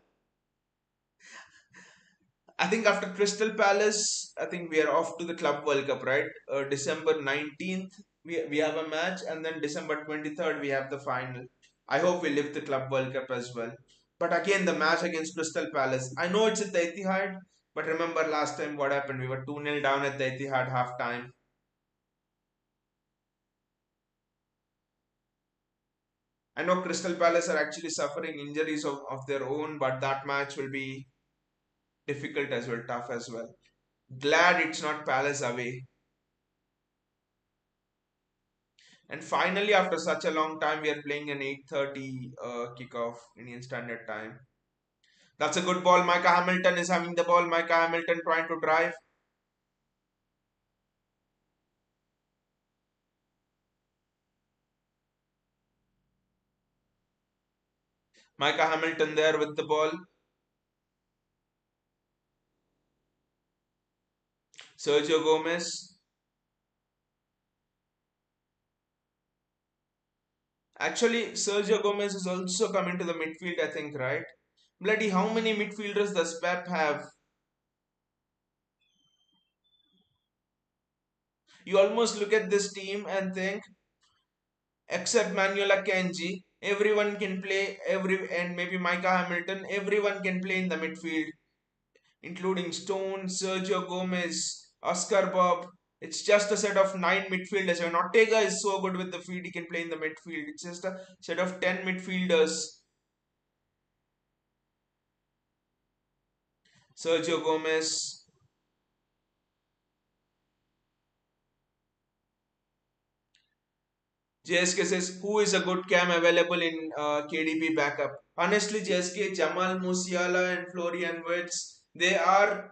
I think after Crystal Palace, I think we are off to the Club World Cup, right? December 19th, we have a match, and then December 23rd, we have the final. I hope we lift the Club World Cup as well. But again, the match against Crystal Palace. I know it's at the Etihad, but remember last time what happened? We were 2-0 down at the Etihad half time. I know Crystal Palace are actually suffering injuries of their own, but that match will be difficult as well, tough as well. Glad it's not Palace away. And finally, after such a long time, we are playing an 8:30 kickoff Indian Standard Time. That's a good ball. Micah Hamilton is having the ball. Micah Hamilton trying to drive. Micah Hamilton there with the ball. Sergio Gomez. Actually, Sergio Gomez is also coming to the midfield, I think, right? Bloody, how many midfielders does Pep have? You almost look at this team and think, except Manuela Kenji, everyone can play, and maybe Micah Hamilton, everyone can play in the midfield, including Stone, Sergio Gomez, Oscar Bobb. It's just a set of nine midfielders. And Ortega is so good with the feet, he can play in the midfield. It's just a set of 10 midfielders. Sergio Gomez. JSK says, who is a good cam available in KDB backup? Honestly, JSK, Jamal Musiala and Florian Wirtz, they are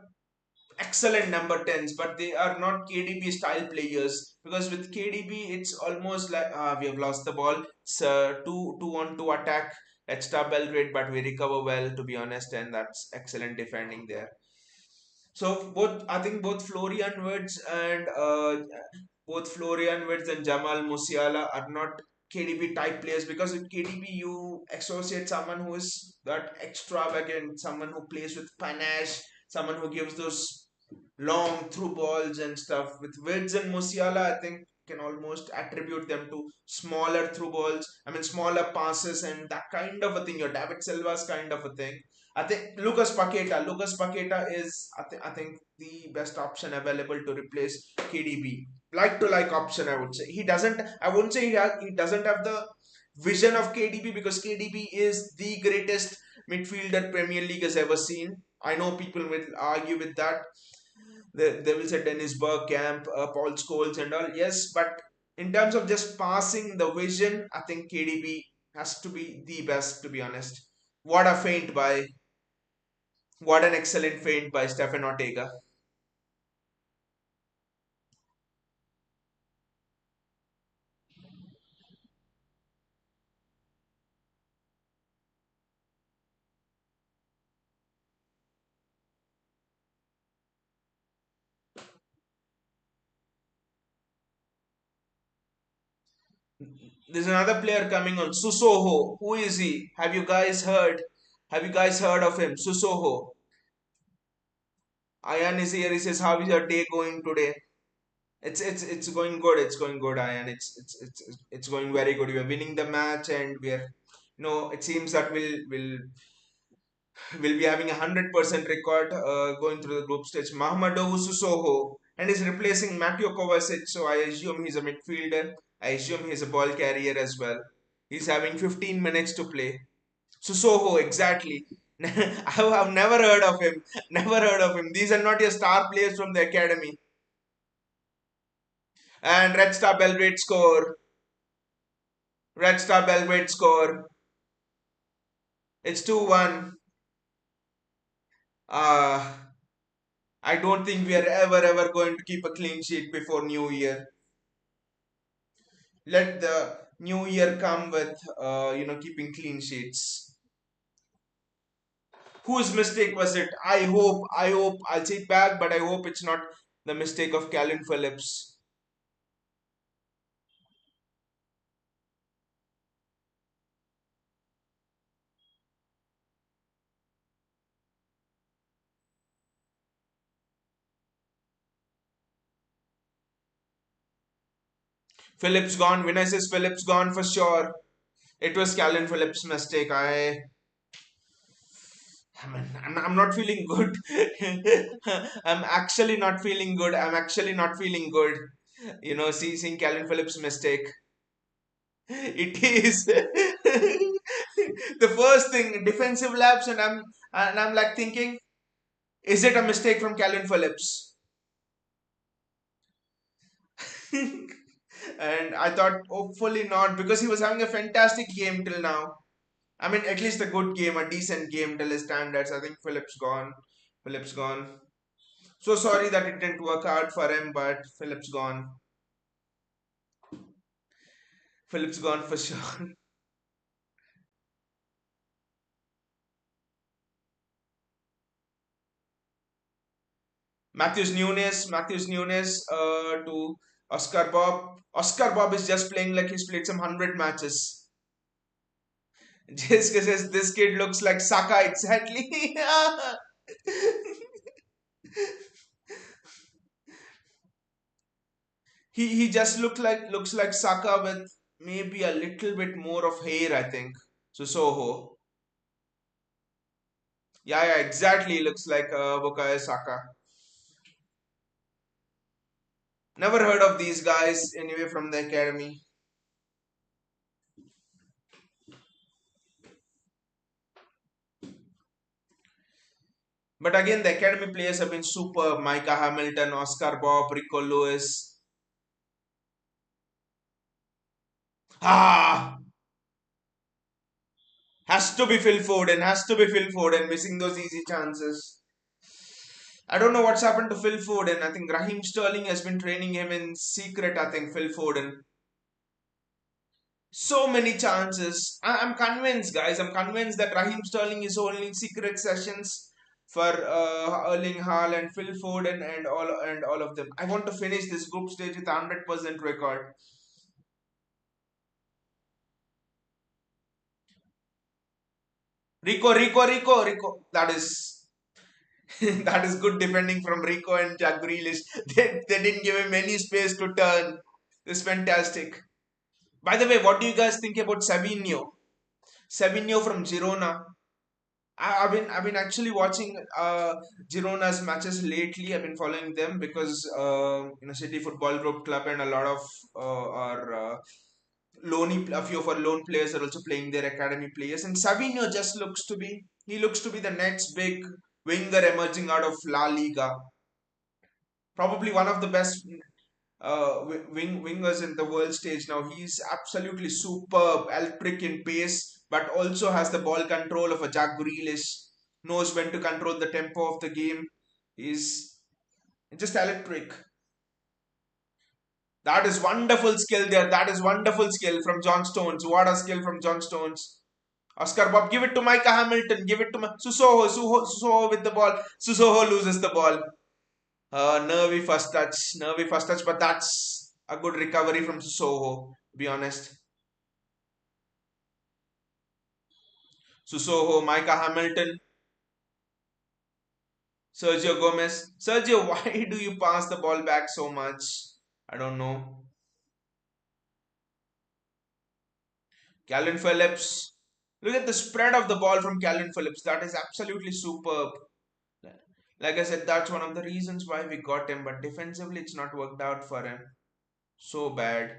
excellent number 10s, but they are not KDB style players. Because with KDB, it's almost like we have lost the ball. So 2-1-2 attack. Let's start Belgrade, but we recover well, to be honest, and that's excellent defending there. So both, I think both Florian Wirtz and Jamal Musiala are not KDB type players, because with KDB you associate someone who is that extravagant, someone who plays with panache, someone who gives those long through balls and stuff. With Wirtz and Musiala, I think can almost attribute them to smaller through balls. I mean, smaller passes and that kind of a thing. Your David Silva's kind of a thing. I think Lucas Paqueta. Lucas Paqueta is I think the best option available to replace KDB. Like to like option, I would say. He doesn't. I wouldn't say he doesn't have the vision of KDB, because KDB is the greatest midfielder Premier League has ever seen. I know people will argue with that. They will say Dennis Bergkamp, Paul Scholes, and all. Yes, but in terms of just passing the vision, I think KDB has to be the best. To be honest, what a feint by what an excellent feint by Stefan Ortega. There's another player coming on, Susoho. Who is he? Have you guys heard? Have you guys heard of him? Susoho. Ayan is here. He says, "How is your day going today?" It's going good. It's going good, Ayan. It's going very good. We are winning the match, and we are, it seems that we'll be having 100% record going through the group stage. Mahamadou Susoho, and he's replacing Mateo Kovacic. So I assume he's a midfielder. I assume he's a ball carrier as well. He's having 15 minutes to play. Susoho, exactly. I've never heard of him. Never heard of him. These are not your star players from the academy. And Red Star Belgrade score. Red Star Belgrade score. It's 2-1. Uh, I don't think we are ever going to keep a clean sheet before New Year. Let the New Year come with keeping clean sheets. Whose mistake was it? I hope I'll take back, but I hope it's not the mistake of Kalvin Phillips. Phillips gone. Vinay says Phillips gone for sure. It was Kalvin Phillips' mistake. I'm not feeling good. I'm actually not feeling good. I'm actually not feeling good. Seeing Calvin Phillips' mistake. It is the first thing, defensive lapse, and I'm like thinking, is it a mistake from Calvin Phillips? And I thought hopefully not because he was having a fantastic game till now. I mean, at least a good game, a decent game till his standards. I think Phillips gone. Phillips gone. So sorry that it didn't work out for him, but Phillips gone. Phillips gone for sure. Matthews Nunes to Oscar Bob. Oscar Bob is just playing like he's played some 100 matches. Jessica says this kid looks like Saka exactly. He just looks like Saka with maybe a little bit more of hair, I think. So Soho. Yeah, exactly. Looks like Bukayo Saka. Never heard of these guys anyway from the academy. But again, the academy players have been superb. Micah Hamilton, Oscar Bob, Rico Lewis. Ah, has to be Phil Foden. Has to be Phil Foden missing those easy chances. I don't know what's happened to Phil Foden. I think Raheem Sterling has been training him in secret. I think Phil Foden. So many chances. I'm convinced, guys. I'm convinced that Raheem Sterling is holding secret sessions for Erling Haaland, Phil Foden, and all of them. I want to finish this group stage with 100% record. Rico. That is that is good defending from Rico and Jack Grealish. They didn't give him any space to turn. It's fantastic. By the way, what do you guys think about Savinho? Savinho from Girona. I've been actually watching Girona's matches lately. I've been following them because City Football Group Club and a lot of our a few of our loan players are also playing their academy players. And Savinho just looks to be the next big winger emerging out of La Liga. Probably one of the best wingers in the world stage now. He's absolutely superb, electric in pace, but also has the ball control of a Jack Grealish. Knows when to control the tempo of the game. He's just electric. That is wonderful skill there. That is wonderful skill from John Stones. What a skill from John Stones. Oscar Bob, give it to Micah Hamilton. Give it to Susoho with the ball. Susoho loses the ball. Nervy first touch, but that's a good recovery from Soho, to be honest. Susoho, Micah Hamilton, Sergio Gomez. Sergio, why do you pass the ball back so much? I don't know. Kalvin Phillips. Look at the spread of the ball from Kalvin Phillips. That is absolutely superb. Like I said, that's one of the reasons why we got him, but defensively it's not worked out for him. So bad.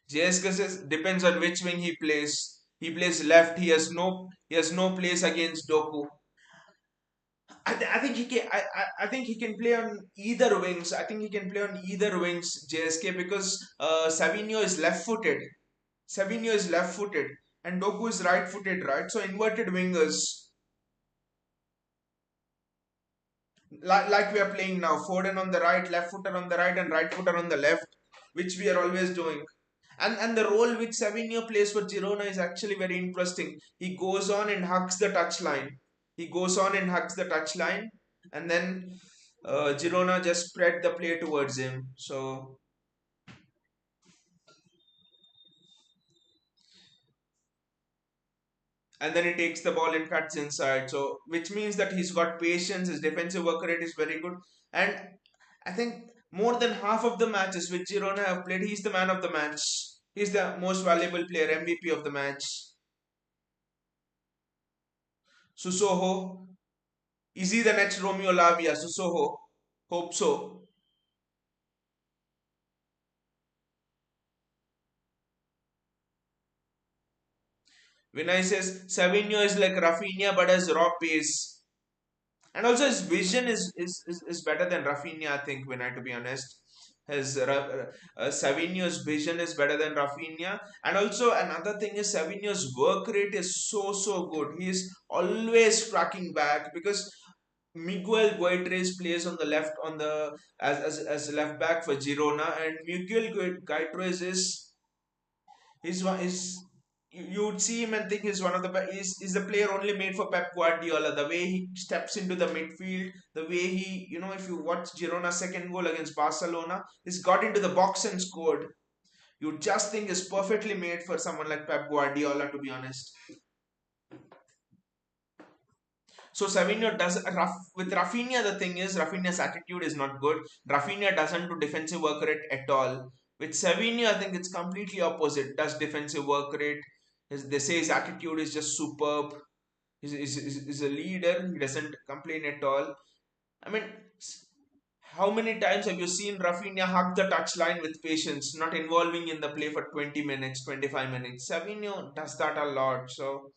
JSK says depends on which wing he plays. He plays left. He has no place against Doku. I think he can. I think he can play on either wings. I think he can play on either wings. JSK because Savinho is left-footed. Savinho is left-footed and Doku is right-footed. Right, so inverted wingers like we are playing now. Foden on the right, left-footer on the right, and right-footer on the left, which we are always doing. And the role which Savinho plays for Girona is actually very interesting. He goes on and hugs the touchline. He goes on and hugs the touchline, and then Girona just spread the play towards him. So and then he takes the ball and cuts inside. So which means that he's got patience. His defensive work rate is very good, and I think more than half of the matches which Girona have played, he's the man of the match. He's the most valuable player, MVP of the match. Susoho. Is he the next Romeo Lavia? Susoho. Hope so. Vinay says Savinho is like Rafinha but has raw pace. And also his vision is better than Rafinha, I think, when I to be honest. His Savinho's vision is better than Rafinha. And also another thing is Savinho's work rate is so good. He is always tracking back because Miguel Guitres plays on the left on the as left back for Girona, and Miguel Guitres is one is you would see him and think he's one of the is the player only made for Pep Guardiola. The way he steps into the midfield, the way he, if you watch Girona's second goal against Barcelona, he's got into the box and scored. You just think is perfectly made for someone like Pep Guardiola, to be honest. So Savinho does rough with Rafinha. The thing is, Rafinha's attitude is not good. Rafinha doesn't do defensive work rate at all. With Savinho, I think it's completely opposite. Does defensive work rate. They say his attitude is just superb. He's a leader. He doesn't complain at all. I mean, how many times have you seen Rafinha hug the touchline with patience, not involving in the play for 20 minutes, 25 minutes? Savinho does that a lot. So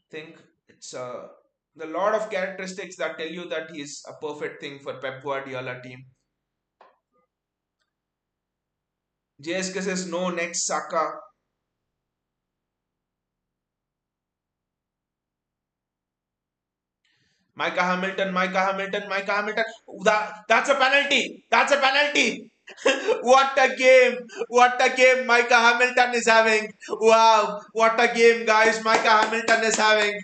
think it's a lot of characteristics that tell you that he's a perfect thing for Pep Guardiola team. JSK says no next Saka. Micah Hamilton. That's a penalty. That's a penalty. What a game! What a game Micah Hamilton is having! Wow, what a game, guys! Micah Hamilton is having.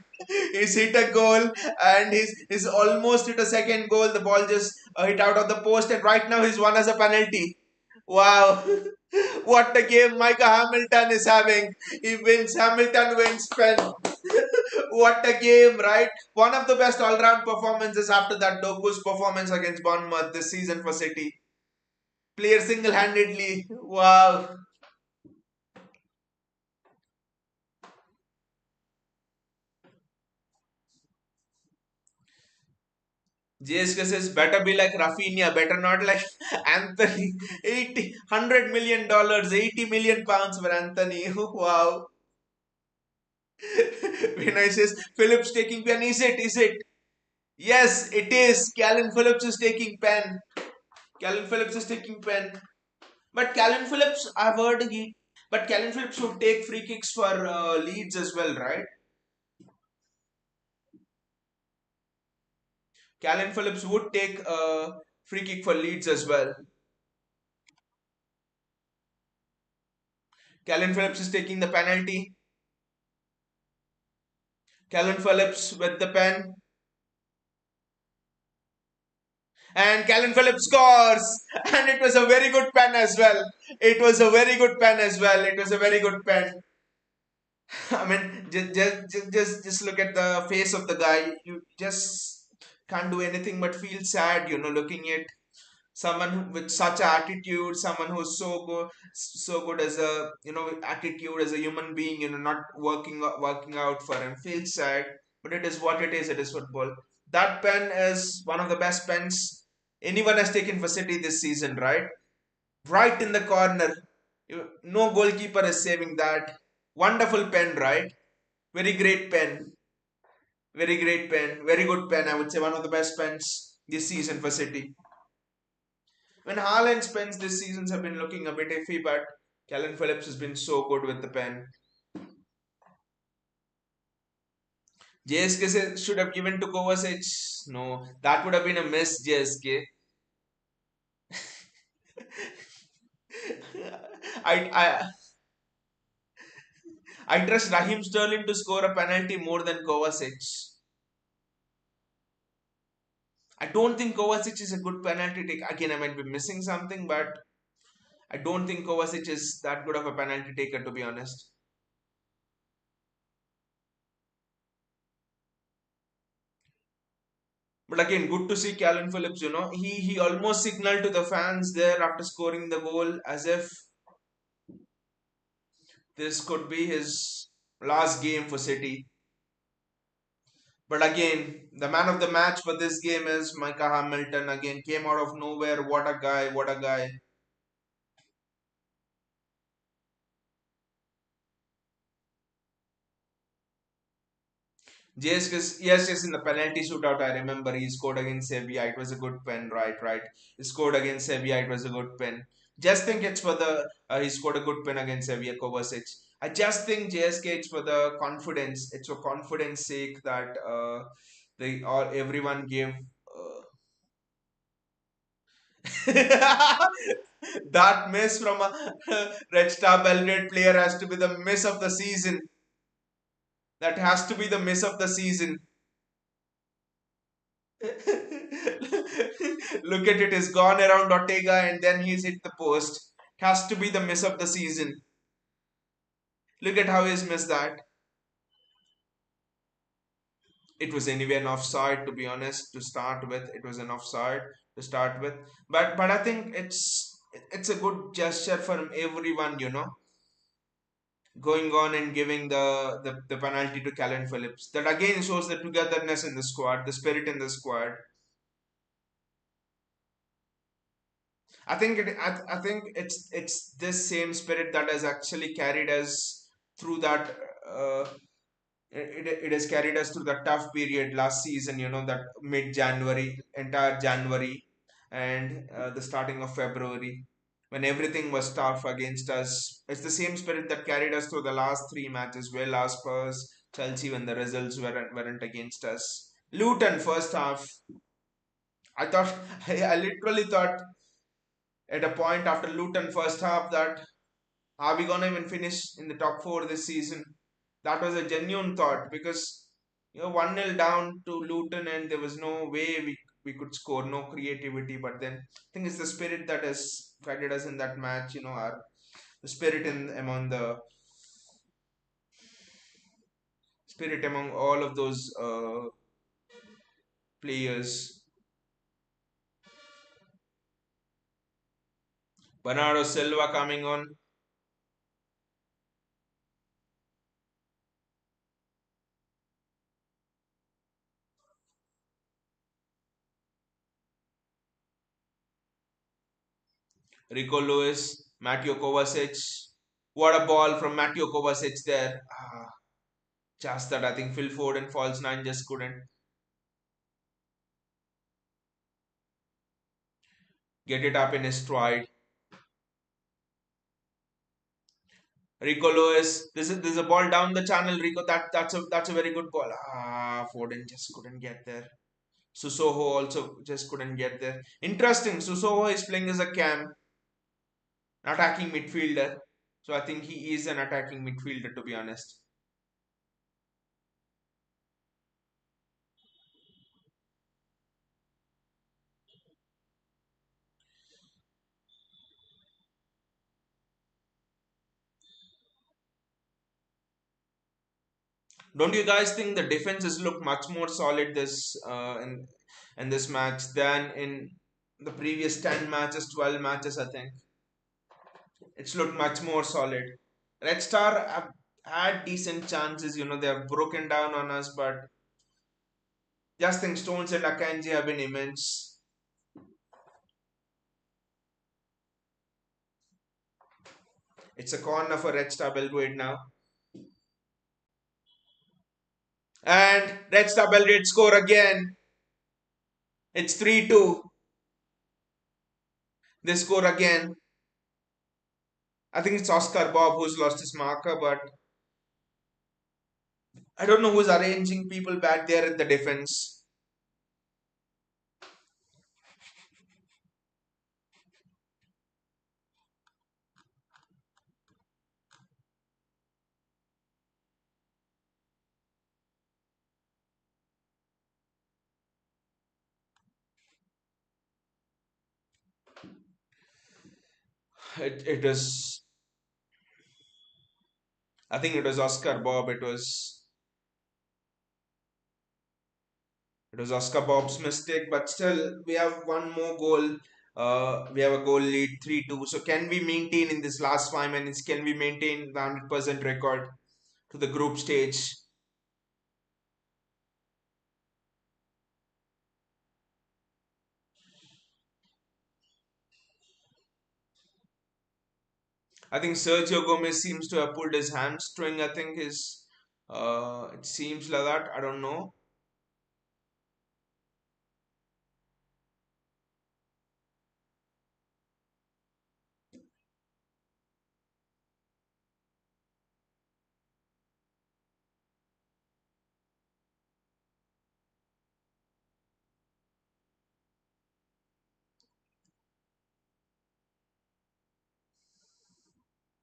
He's hit a goal and he's almost hit a second goal. The ball just hit out of the post, and right now he's won as a penalty. Wow, what a game Micah Hamilton is having! He wins. Hamilton wins pen. What a game, right? One of the best all-round performances after that Doku's performance against Bournemouth this season for City. Player single-handedly. Wow. JSK says better be like Rafinha, better not like Anthony. 80, $100 million, 80 million pounds for Anthony. Wow. Vinay says Phillips taking pen. Is it? Is it? Yes, it is. Kalvin Phillips is taking pen. Kalvin Phillips is taking pen. But Kalvin Phillips, I've heard but Kalvin Phillips would take free kicks for Leeds as well, right? Kalvin Phillips would take a free kick for Leeds as well. Kalvin Phillips is taking the penalty. Kalvin Phillips with the pen. And Kalvin Phillips scores! And it was a very good pen as well. It was a very good pen as well. It was a very good pen. I mean, just look at the face of the guy. You just can't do anything but feel sad, looking at someone with such attitude, someone who's so good as a attitude as a human being, not working out for him. Feels sad, but it is what it is. It is football. That pen is one of the best pens anyone has taken for City this season, right? Right in the corner. No goalkeeper is saving that. Wonderful pen, right? Very great pen. Very great pen. Very good pen. I would say one of the best pens this season for City. When Haaland's pens this seasons have been looking a bit iffy, but Calvin Phillips has been so good with the pen. JSK should have given to Kovacic. No, that would have been a miss, JSK. I, I I trust Raheem Sterling to score a penalty more than Kovacic. I don't think Kovacic is a good penalty take. Again, I might be missing something, but I don't think Kovacic is that good of a penalty taker, to be honest. But again, good to see Calvin Phillips. He almost signaled to the fans there after scoring the goal as if this could be his last game for City. But again, the man of the match for this game is Micah Hamilton. Again, came out of nowhere. What a guy! What a guy! Yes, in the penalty shootout, I remember he scored against Sevilla. It was a good pen, right. He scored against Sevilla. It was a good pen. Just think it's for the he scored a good pen against Sevilla Kovacic. I just think JSK it's for the confidence. It's for confidence sake that they all everyone gave. That miss from a Red Star Belgrade player has to be the miss of the season. That has to be the miss of the season. Look at it, it's gone around Ortega and then he's hit the post. Has to be the miss of the season. Look at how he's missed that. It was anyway an offside, to be honest, to start with. It was an offside to start with. But I think it's a good gesture from everyone. Going on and giving the penalty to Kalvin Phillips. That again shows the togetherness in the squad, the spirit in the squad. I think it's this same spirit that has actually carried us through that. Uh, it has carried us through the tough period last season. That mid January, entire January, and the starting of February, when everything was tough against us. It's the same spirit that carried us through the last three matches. Well, last Spurs, Chelsea, when the results weren't against us. Luton first half. I thought I literally thought at a point after Luton first half that are we gonna even finish in the top four this season? That was a genuine thought because 1-0 down to Luton and there was no way we could score, no creativity. But then I think it's the spirit that has guided us in that match. Our the spirit among all of those players. Bernardo Silva coming on. Rico Lewis, Mateo Kovacic. What a ball from Mateo Kovacic there. Just that I think Phil Foden falls nine just couldn't get it up in his stride. Rico Lewis, this is a ball down the channel. Rico, that's a very good ball. Foden just couldn't get there. Susoho also just couldn't get there. Interesting. Susoho is playing as a cam, attacking midfielder. So I think he is an attacking midfielder, to be honest. Don't you guys think the defenses look much more solid in this match than in the previous 10 matches, 12 matches? I think it's looked much more solid. Red Star have had decent chances, they have broken down on us, but just think Stones and Akanji have been immense. It's a corner for Red Star Belgrade now. And Red Star Belgrade score again. It's 3-2. They score again. I think it's Oscar Bobb who's lost his marker, but I don't know who's arranging people back there at the defense. It was, I think it was Oscar Bobb. It was Oscar Bobb's mistake, but still we have one more goal. We have a goal lead 3-2. So can we maintain in this last 5 minutes? Can we maintain the 100% record to the group stage? I think Sergio Gomez seems to have pulled his hamstring. I think his It seems like that. I don't know.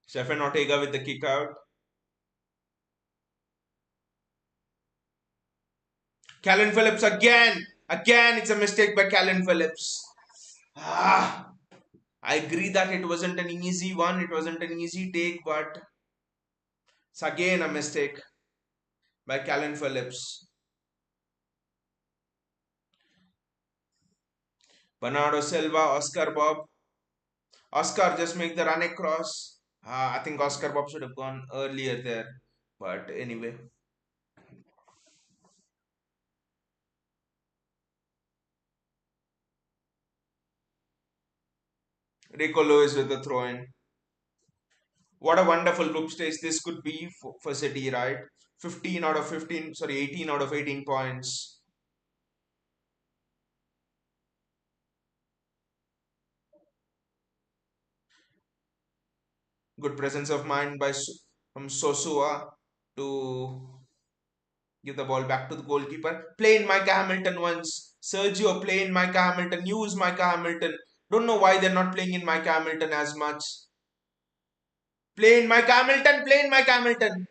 Stefan Ortega with the kick out. Kalvin Phillips again. Again, it's a mistake by Kalvin Phillips. Ah, I agree that it wasn't an easy one. It wasn't an easy take, but it's again a mistake by Kalvin Phillips. Bernardo Silva, Oscar Bobb. Oscar just make the run across. I think Oscar Bob should have gone earlier there. But anyway, Rico Lewis with the throw in. What a wonderful group stage this could be for City, right? 15 out of 15, sorry, 18 out of 18 points. Good presence of mind by from Sosua to give the ball back to the goalkeeper. Play in Micah Hamilton once. Sergio, play in Micah Hamilton. Use Micah Hamilton. Don't know why they're not playing in Micah Hamilton as much. Play in Micah Hamilton. Play in Micah Hamilton.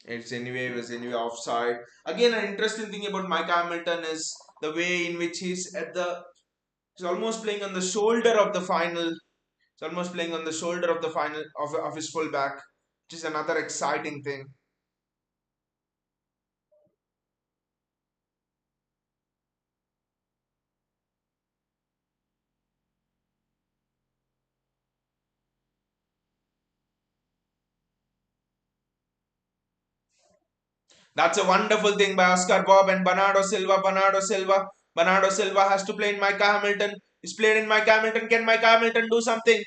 It was anyway offside. Again, an interesting thing about Micah Hamilton is the way in which he's almost playing on the shoulder of the final. He's almost playing on the shoulder of the final of his fullback, which is another exciting thing. That's a wonderful thing by Oscar Bob and Bernardo Silva. Bernardo Silva. Bernardo Silva has to play in Micah Hamilton. He's played in Micah Hamilton. Can Micah Hamilton do something?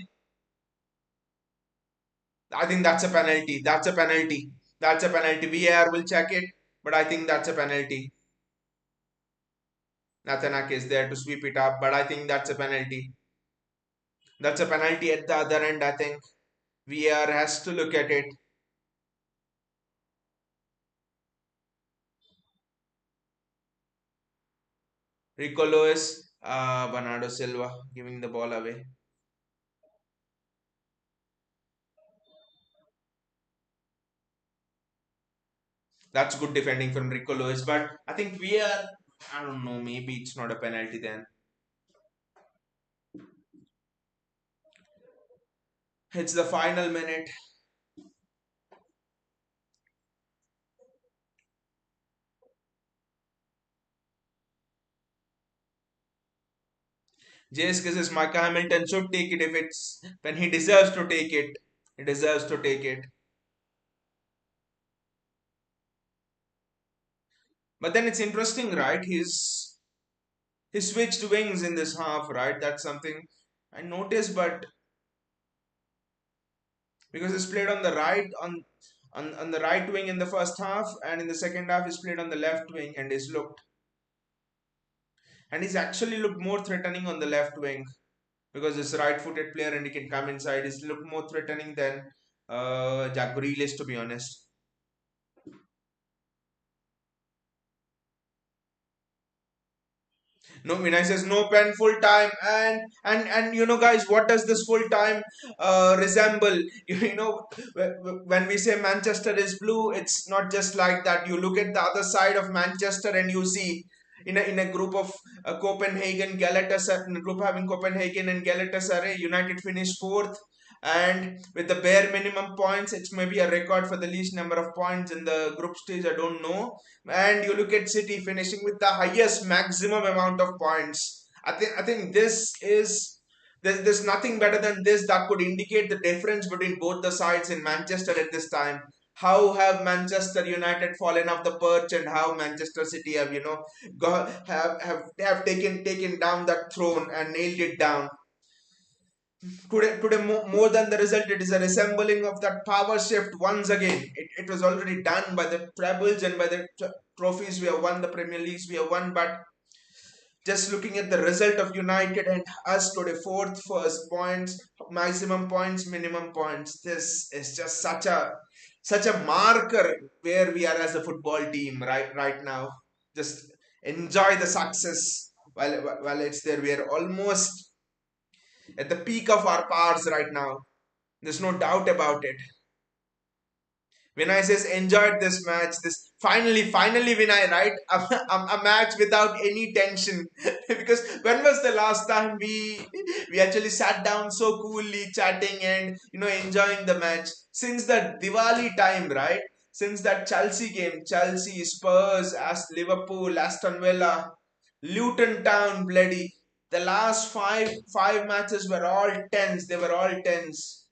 I think that's a penalty. That's a penalty. That's a penalty. VAR will check it, but I think that's a penalty. Nathanak is there to sweep it up, but I think that's a penalty. That's a penalty at the other end, I think. VAR has to look at it. Rico Lewis, Bernardo Silva giving the ball away. That's good defending from Rico Lewis, but I think I don't know, maybe it's not a penalty then. It's the final minute. JSK says Micah Hamilton should take it if it's when he deserves to take it. He deserves to take it. But then it's interesting, right? He switched wings in this half, right? That's something I noticed, but because he's played on the right on the right wing in the first half, and in the second half he's played on the left wing and he's actually looked more threatening on the left wing because he's a right-footed player and he can come inside. He's looked more threatening than Jack Grealish, to be honest. No, Vinay says no pen full time, and you know, guys, what does this full time resemble? You know, when we say Manchester is blue, it's not just like that. You look at the other side of Manchester, and you see in a group of Copenhagen, Galatasaray, in a group having Copenhagen and Galatasaray, United finished fourth. And with the bare minimum points, it's maybe a record for the least number of points in the group stage. I don't know, and you look at City finishing with the highest maximum amount of points. I think there's nothing better than this that could indicate the difference between both the sides in Manchester at this time. How have Manchester United fallen off the perch, and how Manchester City have have taken down that throne and nailed it down. Today more than the result, it is a resembling of that power shift once again. It was already done by the trebles and by the trophies we have won, the Premier Leagues we have won, but just looking at the result of United and us today, fourth, first points, maximum points, minimum points. This is just such a marker where we are as a football team right now. Just enjoy the success while it's there. We are almost at the peak of our powers right now. There's no doubt about it. When I says enjoyed this match, this finally when I write a match without any tension, because when was the last time we actually sat down so coolly chatting and enjoying the match? Since that Diwali time, right? Since that Chelsea game, Chelsea, Spurs, as Liverpool, Aston Villa, Luton Town, bloody. The last five matches were all tense. They were all tense.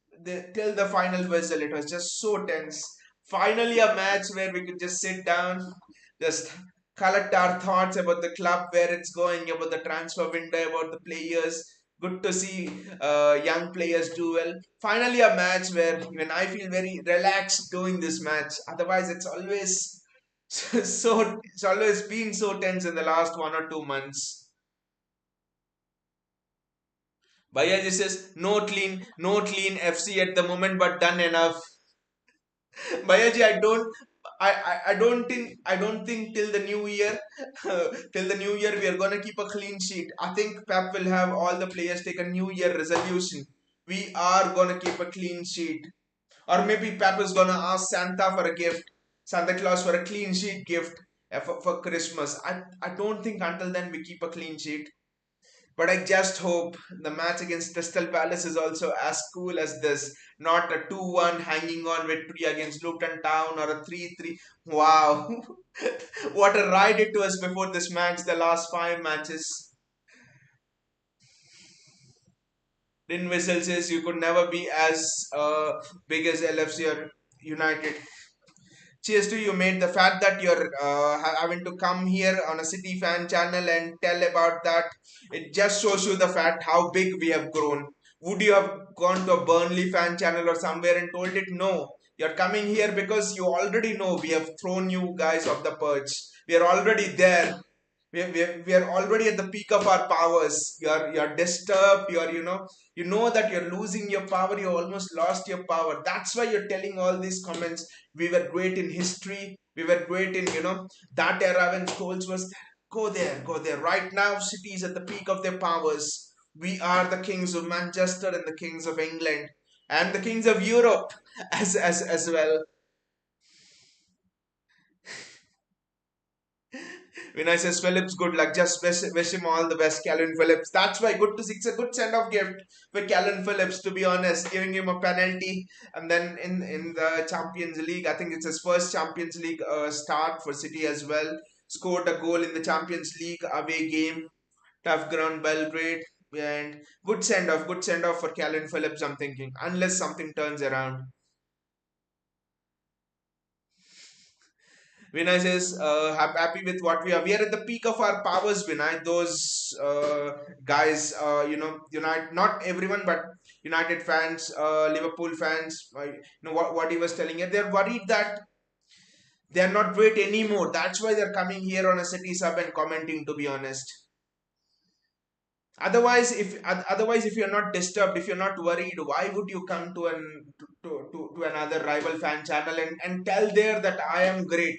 Till the final whistle, it was just so tense. Finally, a match where we could just sit down, just collect our thoughts about the club, where it's going, about the transfer window, about the players. Good to see young players do well. Finally, a match where even I feel very relaxed doing this match. Otherwise, it's always so it's always been so tense in the last 1 or 2 months. Bayaji says no clean FC at the moment, but done enough. Bayaji, I don't think till the new year, till the new year we are gonna keep a clean sheet. I think Pep will have all the players take a new year resolution. We are gonna keep a clean sheet, or maybe Pep is gonna ask Santa for a gift, Santa Claus for a clean sheet gift for Christmas. I don't think until then we keep a clean sheet. But I just hope the match against Crystal Palace is also as cool as this. Not a 2-1 hanging on victory against Luton Town or a 3-3. Wow. What a ride it was before this match, the last five matches. Din Whistle says you could never be as big as LFC or United. Cheers to you, mate. The fact that you're having to come here on a City fan channel and tell about that, it just shows you the fact how big we have grown. Would you have gone to a Burnley fan channel or somewhere and told it? No. You're coming here because you already know we have thrown you guys off the perch. We are already there. We are already at the peak of our powers. You're disturbed. You know that you're losing your power. You almost lost your power. That's why you're telling all these comments. We were great in history. We were great in that era when Scholes was there. Go there, go there. Right now, City is at the peak of their powers. We are the kings of Manchester and the kings of England and the kings of Europe as well. When I says Phillips, good luck. Just wish him all the best, Kalvin Phillips. That's why good to see. It's a good send off gift for Kalvin Phillips, to be honest, giving him a penalty. And then in the Champions League, I think it's his first Champions League start for City as well. Scored a goal in the Champions League away game, tough ground Belgrade. And good send off for Kalvin Phillips, I'm thinking, unless something turns around. Vinay says, happy with what we are. We are at the peak of our powers, Vinay. Those guys, United, not everyone, but United fans, Liverpool fans, what he was telling you, they're worried that they're not great anymore. That's why they're coming here on a city sub and commenting, to be honest. Otherwise, if you're not disturbed, if you're not worried, why would you come to another rival fan channel and tell there that I am great?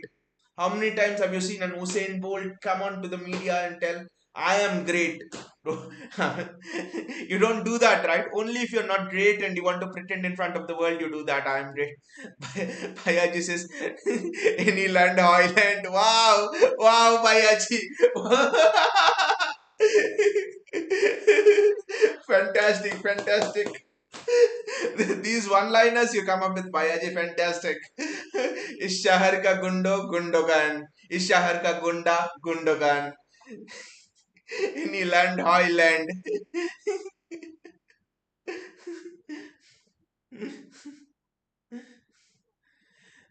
How many times have you seen an Usain Bolt come on to the media and tell I am great? You don't do that, right? Only if you're not great and you want to pretend in front of the world, you do that. I am great. Payaji says, any land, island. Wow, wow, Payaji. Fantastic, fantastic. These one-liners you come up with, Bayaji, fantastic. इस शहर का गुंडो गुंडोगान, इस शहर का गुंडा गुंडोगान, नीलैंड Højlund.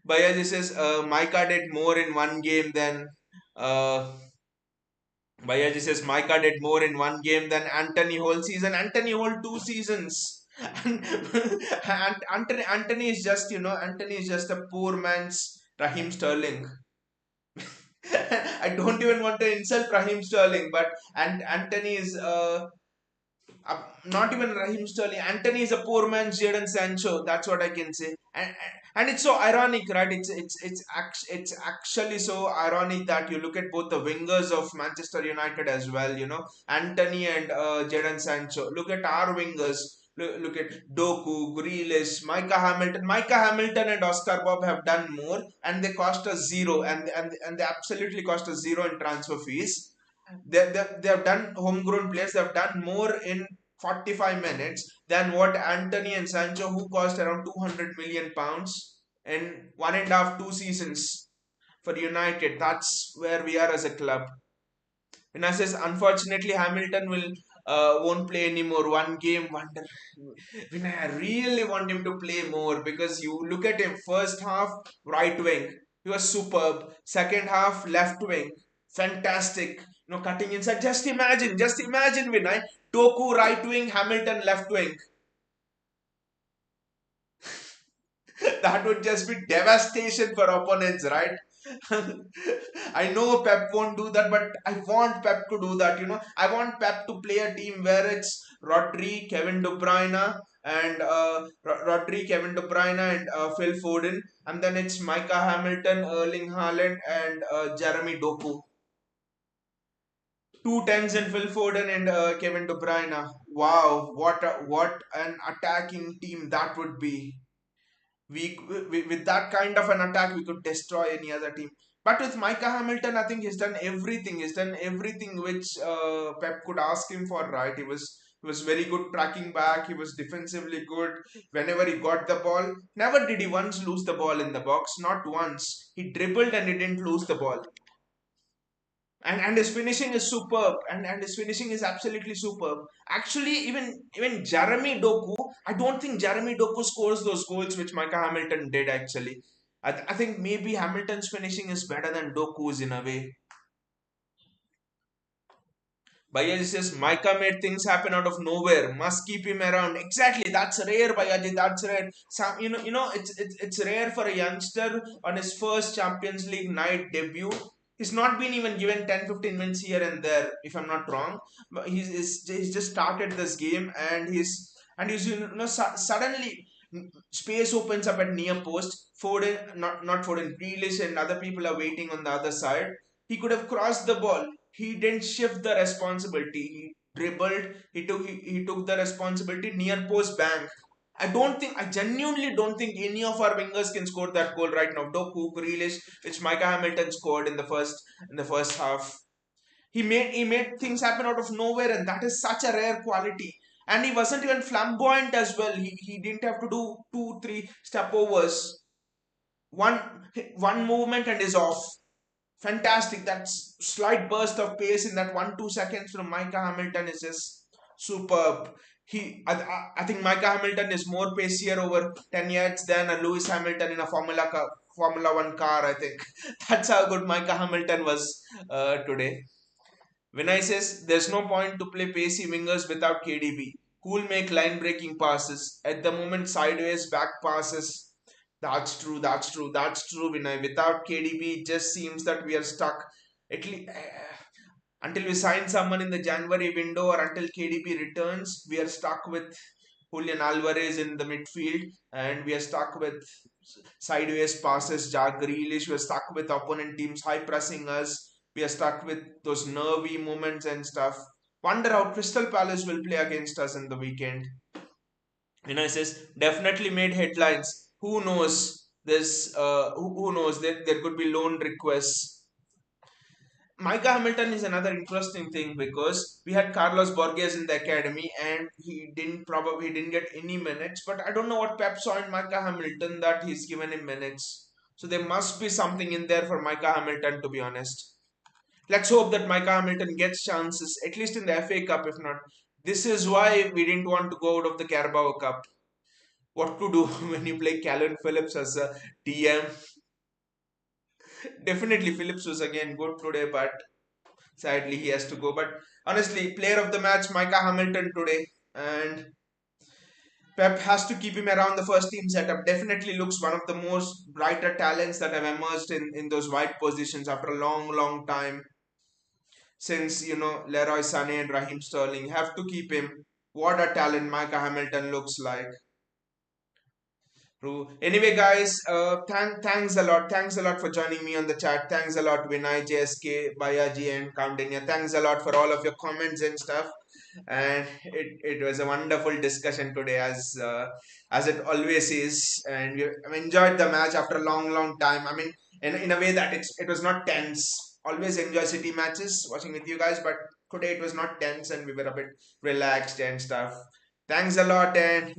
Bayaji says Micah did more in one game than uh, Bayaji says Micah did more in one game than Anthony whole season. Anthony whole 2 seasons. And Anthony is just, Anthony is just a poor man's Raheem Sterling. I don't even want to insult Raheem Sterling, but Anthony is not even Raheem Sterling. Anthony is a poor man's Jadon Sancho. That's what I can say. And it's so ironic, right? It's actually so ironic that you look at both the wingers of Manchester United as well. Anthony and Jadon Sancho. Look at our wingers. Look at Doku, Grealish, Micah Hamilton. Micah Hamilton and Oscar Bobb have done more, and they cost us zero, and they absolutely cost us zero in transfer fees. They have done homegrown players. They have done more in 45 minutes than what Anthony and Sancho, who cost around 200 million pounds in 1.5, 2 seasons for United. That's where we are as a club. Vinay says, unfortunately, Hamilton will won't play anymore. One game wonder. Vinay, I really want him to play more because you look at him first half right wing, he was superb. Second half left wing, fantastic. Cutting inside. Just imagine, Vinay. Toku right wing, Hamilton left wing. That would just be devastation for opponents, right? I know Pep won't do that, but I want Pep to do that. I want Pep to play a team where it's Kevin De Bruyne, and Phil Foden, and then it's Micah Hamilton, Erling Haaland, and Jeremy Doku. Two tens in Phil Foden and Kevin De Bruyne. Wow, what an attacking team that would be. With that kind of an attack, we could destroy any other team. But with Micah Hamilton, I think he's done everything. He's done everything which Pep could ask him for. Right? He was very good tracking back. He was defensively good. Whenever he got the ball, never did he once lose the ball in the box. Not once. He dribbled and he didn't lose the ball. And his finishing is superb, and his finishing is absolutely superb. Actually, even Jeremy Doku, I don't think Jeremy Doku scores those goals which Micah Hamilton did. Actually, I think maybe Hamilton's finishing is better than Doku's in a way. Bayaji says Micah made things happen out of nowhere. Must keep him around. Exactly, that's rare, Bayaji. That's rare. Some, it's rare for a youngster on his first Champions League night debut. He's not been even given 10-15 minutes here and there, if I'm not wrong. But he's just started this game, and he's suddenly space opens up at near post. Foden, not Foden, Grealish and other people are waiting on the other side. He could have crossed the ball. He didn't shift the responsibility. He dribbled. He took the responsibility. Near post, bang. I genuinely don't think any of our wingers can score that goal right now. Doku, Grealish, which Micah Hamilton scored in the first half. He made things happen out of nowhere, and that is such a rare quality. And he wasn't even flamboyant as well. He didn't have to do 2, 3 step overs. One one movement and is off. Fantastic. That slight burst of pace in that 1-2 seconds from Micah Hamilton is just superb. I think Micah Hamilton is more pacier over 10 yards than a Lewis Hamilton in a Formula One car. I think that's how good Micah Hamilton was today. Vinay says there's no point to play pacey wingers without KDB. Who'll make line breaking passes? At the moment, sideways back passes. That's true. That's true. That's true, Vinay. Without KDB, it just seems that we are stuck. At least until we sign someone in the January window or until KDB returns, we are stuck with Julian Alvarez in the midfield, and we are stuck with sideways passes. Jack Grealish. We are stuck with opponent teams high pressing us. We are stuck with those nervy moments and stuff. Wonder how Crystal Palace will play against us in the weekend. Says definitely made headlines. Who knows? Who knows? There could be loan requests. Micah Hamilton is another interesting thing because we had Carlos Borges in the academy and he didn't get any minutes. But I don't know what Pep saw in Micah Hamilton that he's given him minutes. So there must be something in there for Micah Hamilton, to be honest. Let's hope that Micah Hamilton gets chances, at least in the FA Cup, if not. This is why we didn't want to go out of the Carabao Cup. What to do when you play Kalvin Phillips as a DM? Definitely, Phillips was again good today, but Sadly, he has to go. But honestly, player of the match, Micah Hamilton today. And Pep has to keep him around the first team setup. Definitely looks one of the most brighter talents that have emerged in those wide positions after a long, long time since Leroy Sané and Raheem Sterling. Have to keep him. What a talent Micah Hamilton looks like. True. Anyway, guys, thanks a lot. Thanks a lot for joining me on the chat. Thanks a lot, Vinay, JSK, Bayaji, and Kaundinya. Thanks a lot for all of your comments and stuff. And it was a wonderful discussion today, as it always is. And I enjoyed the match after a long, long time. I mean, in a way that it was not tense. Always enjoy City matches watching with you guys, but today it was not tense and we were a bit relaxed and stuff. Thanks a lot, and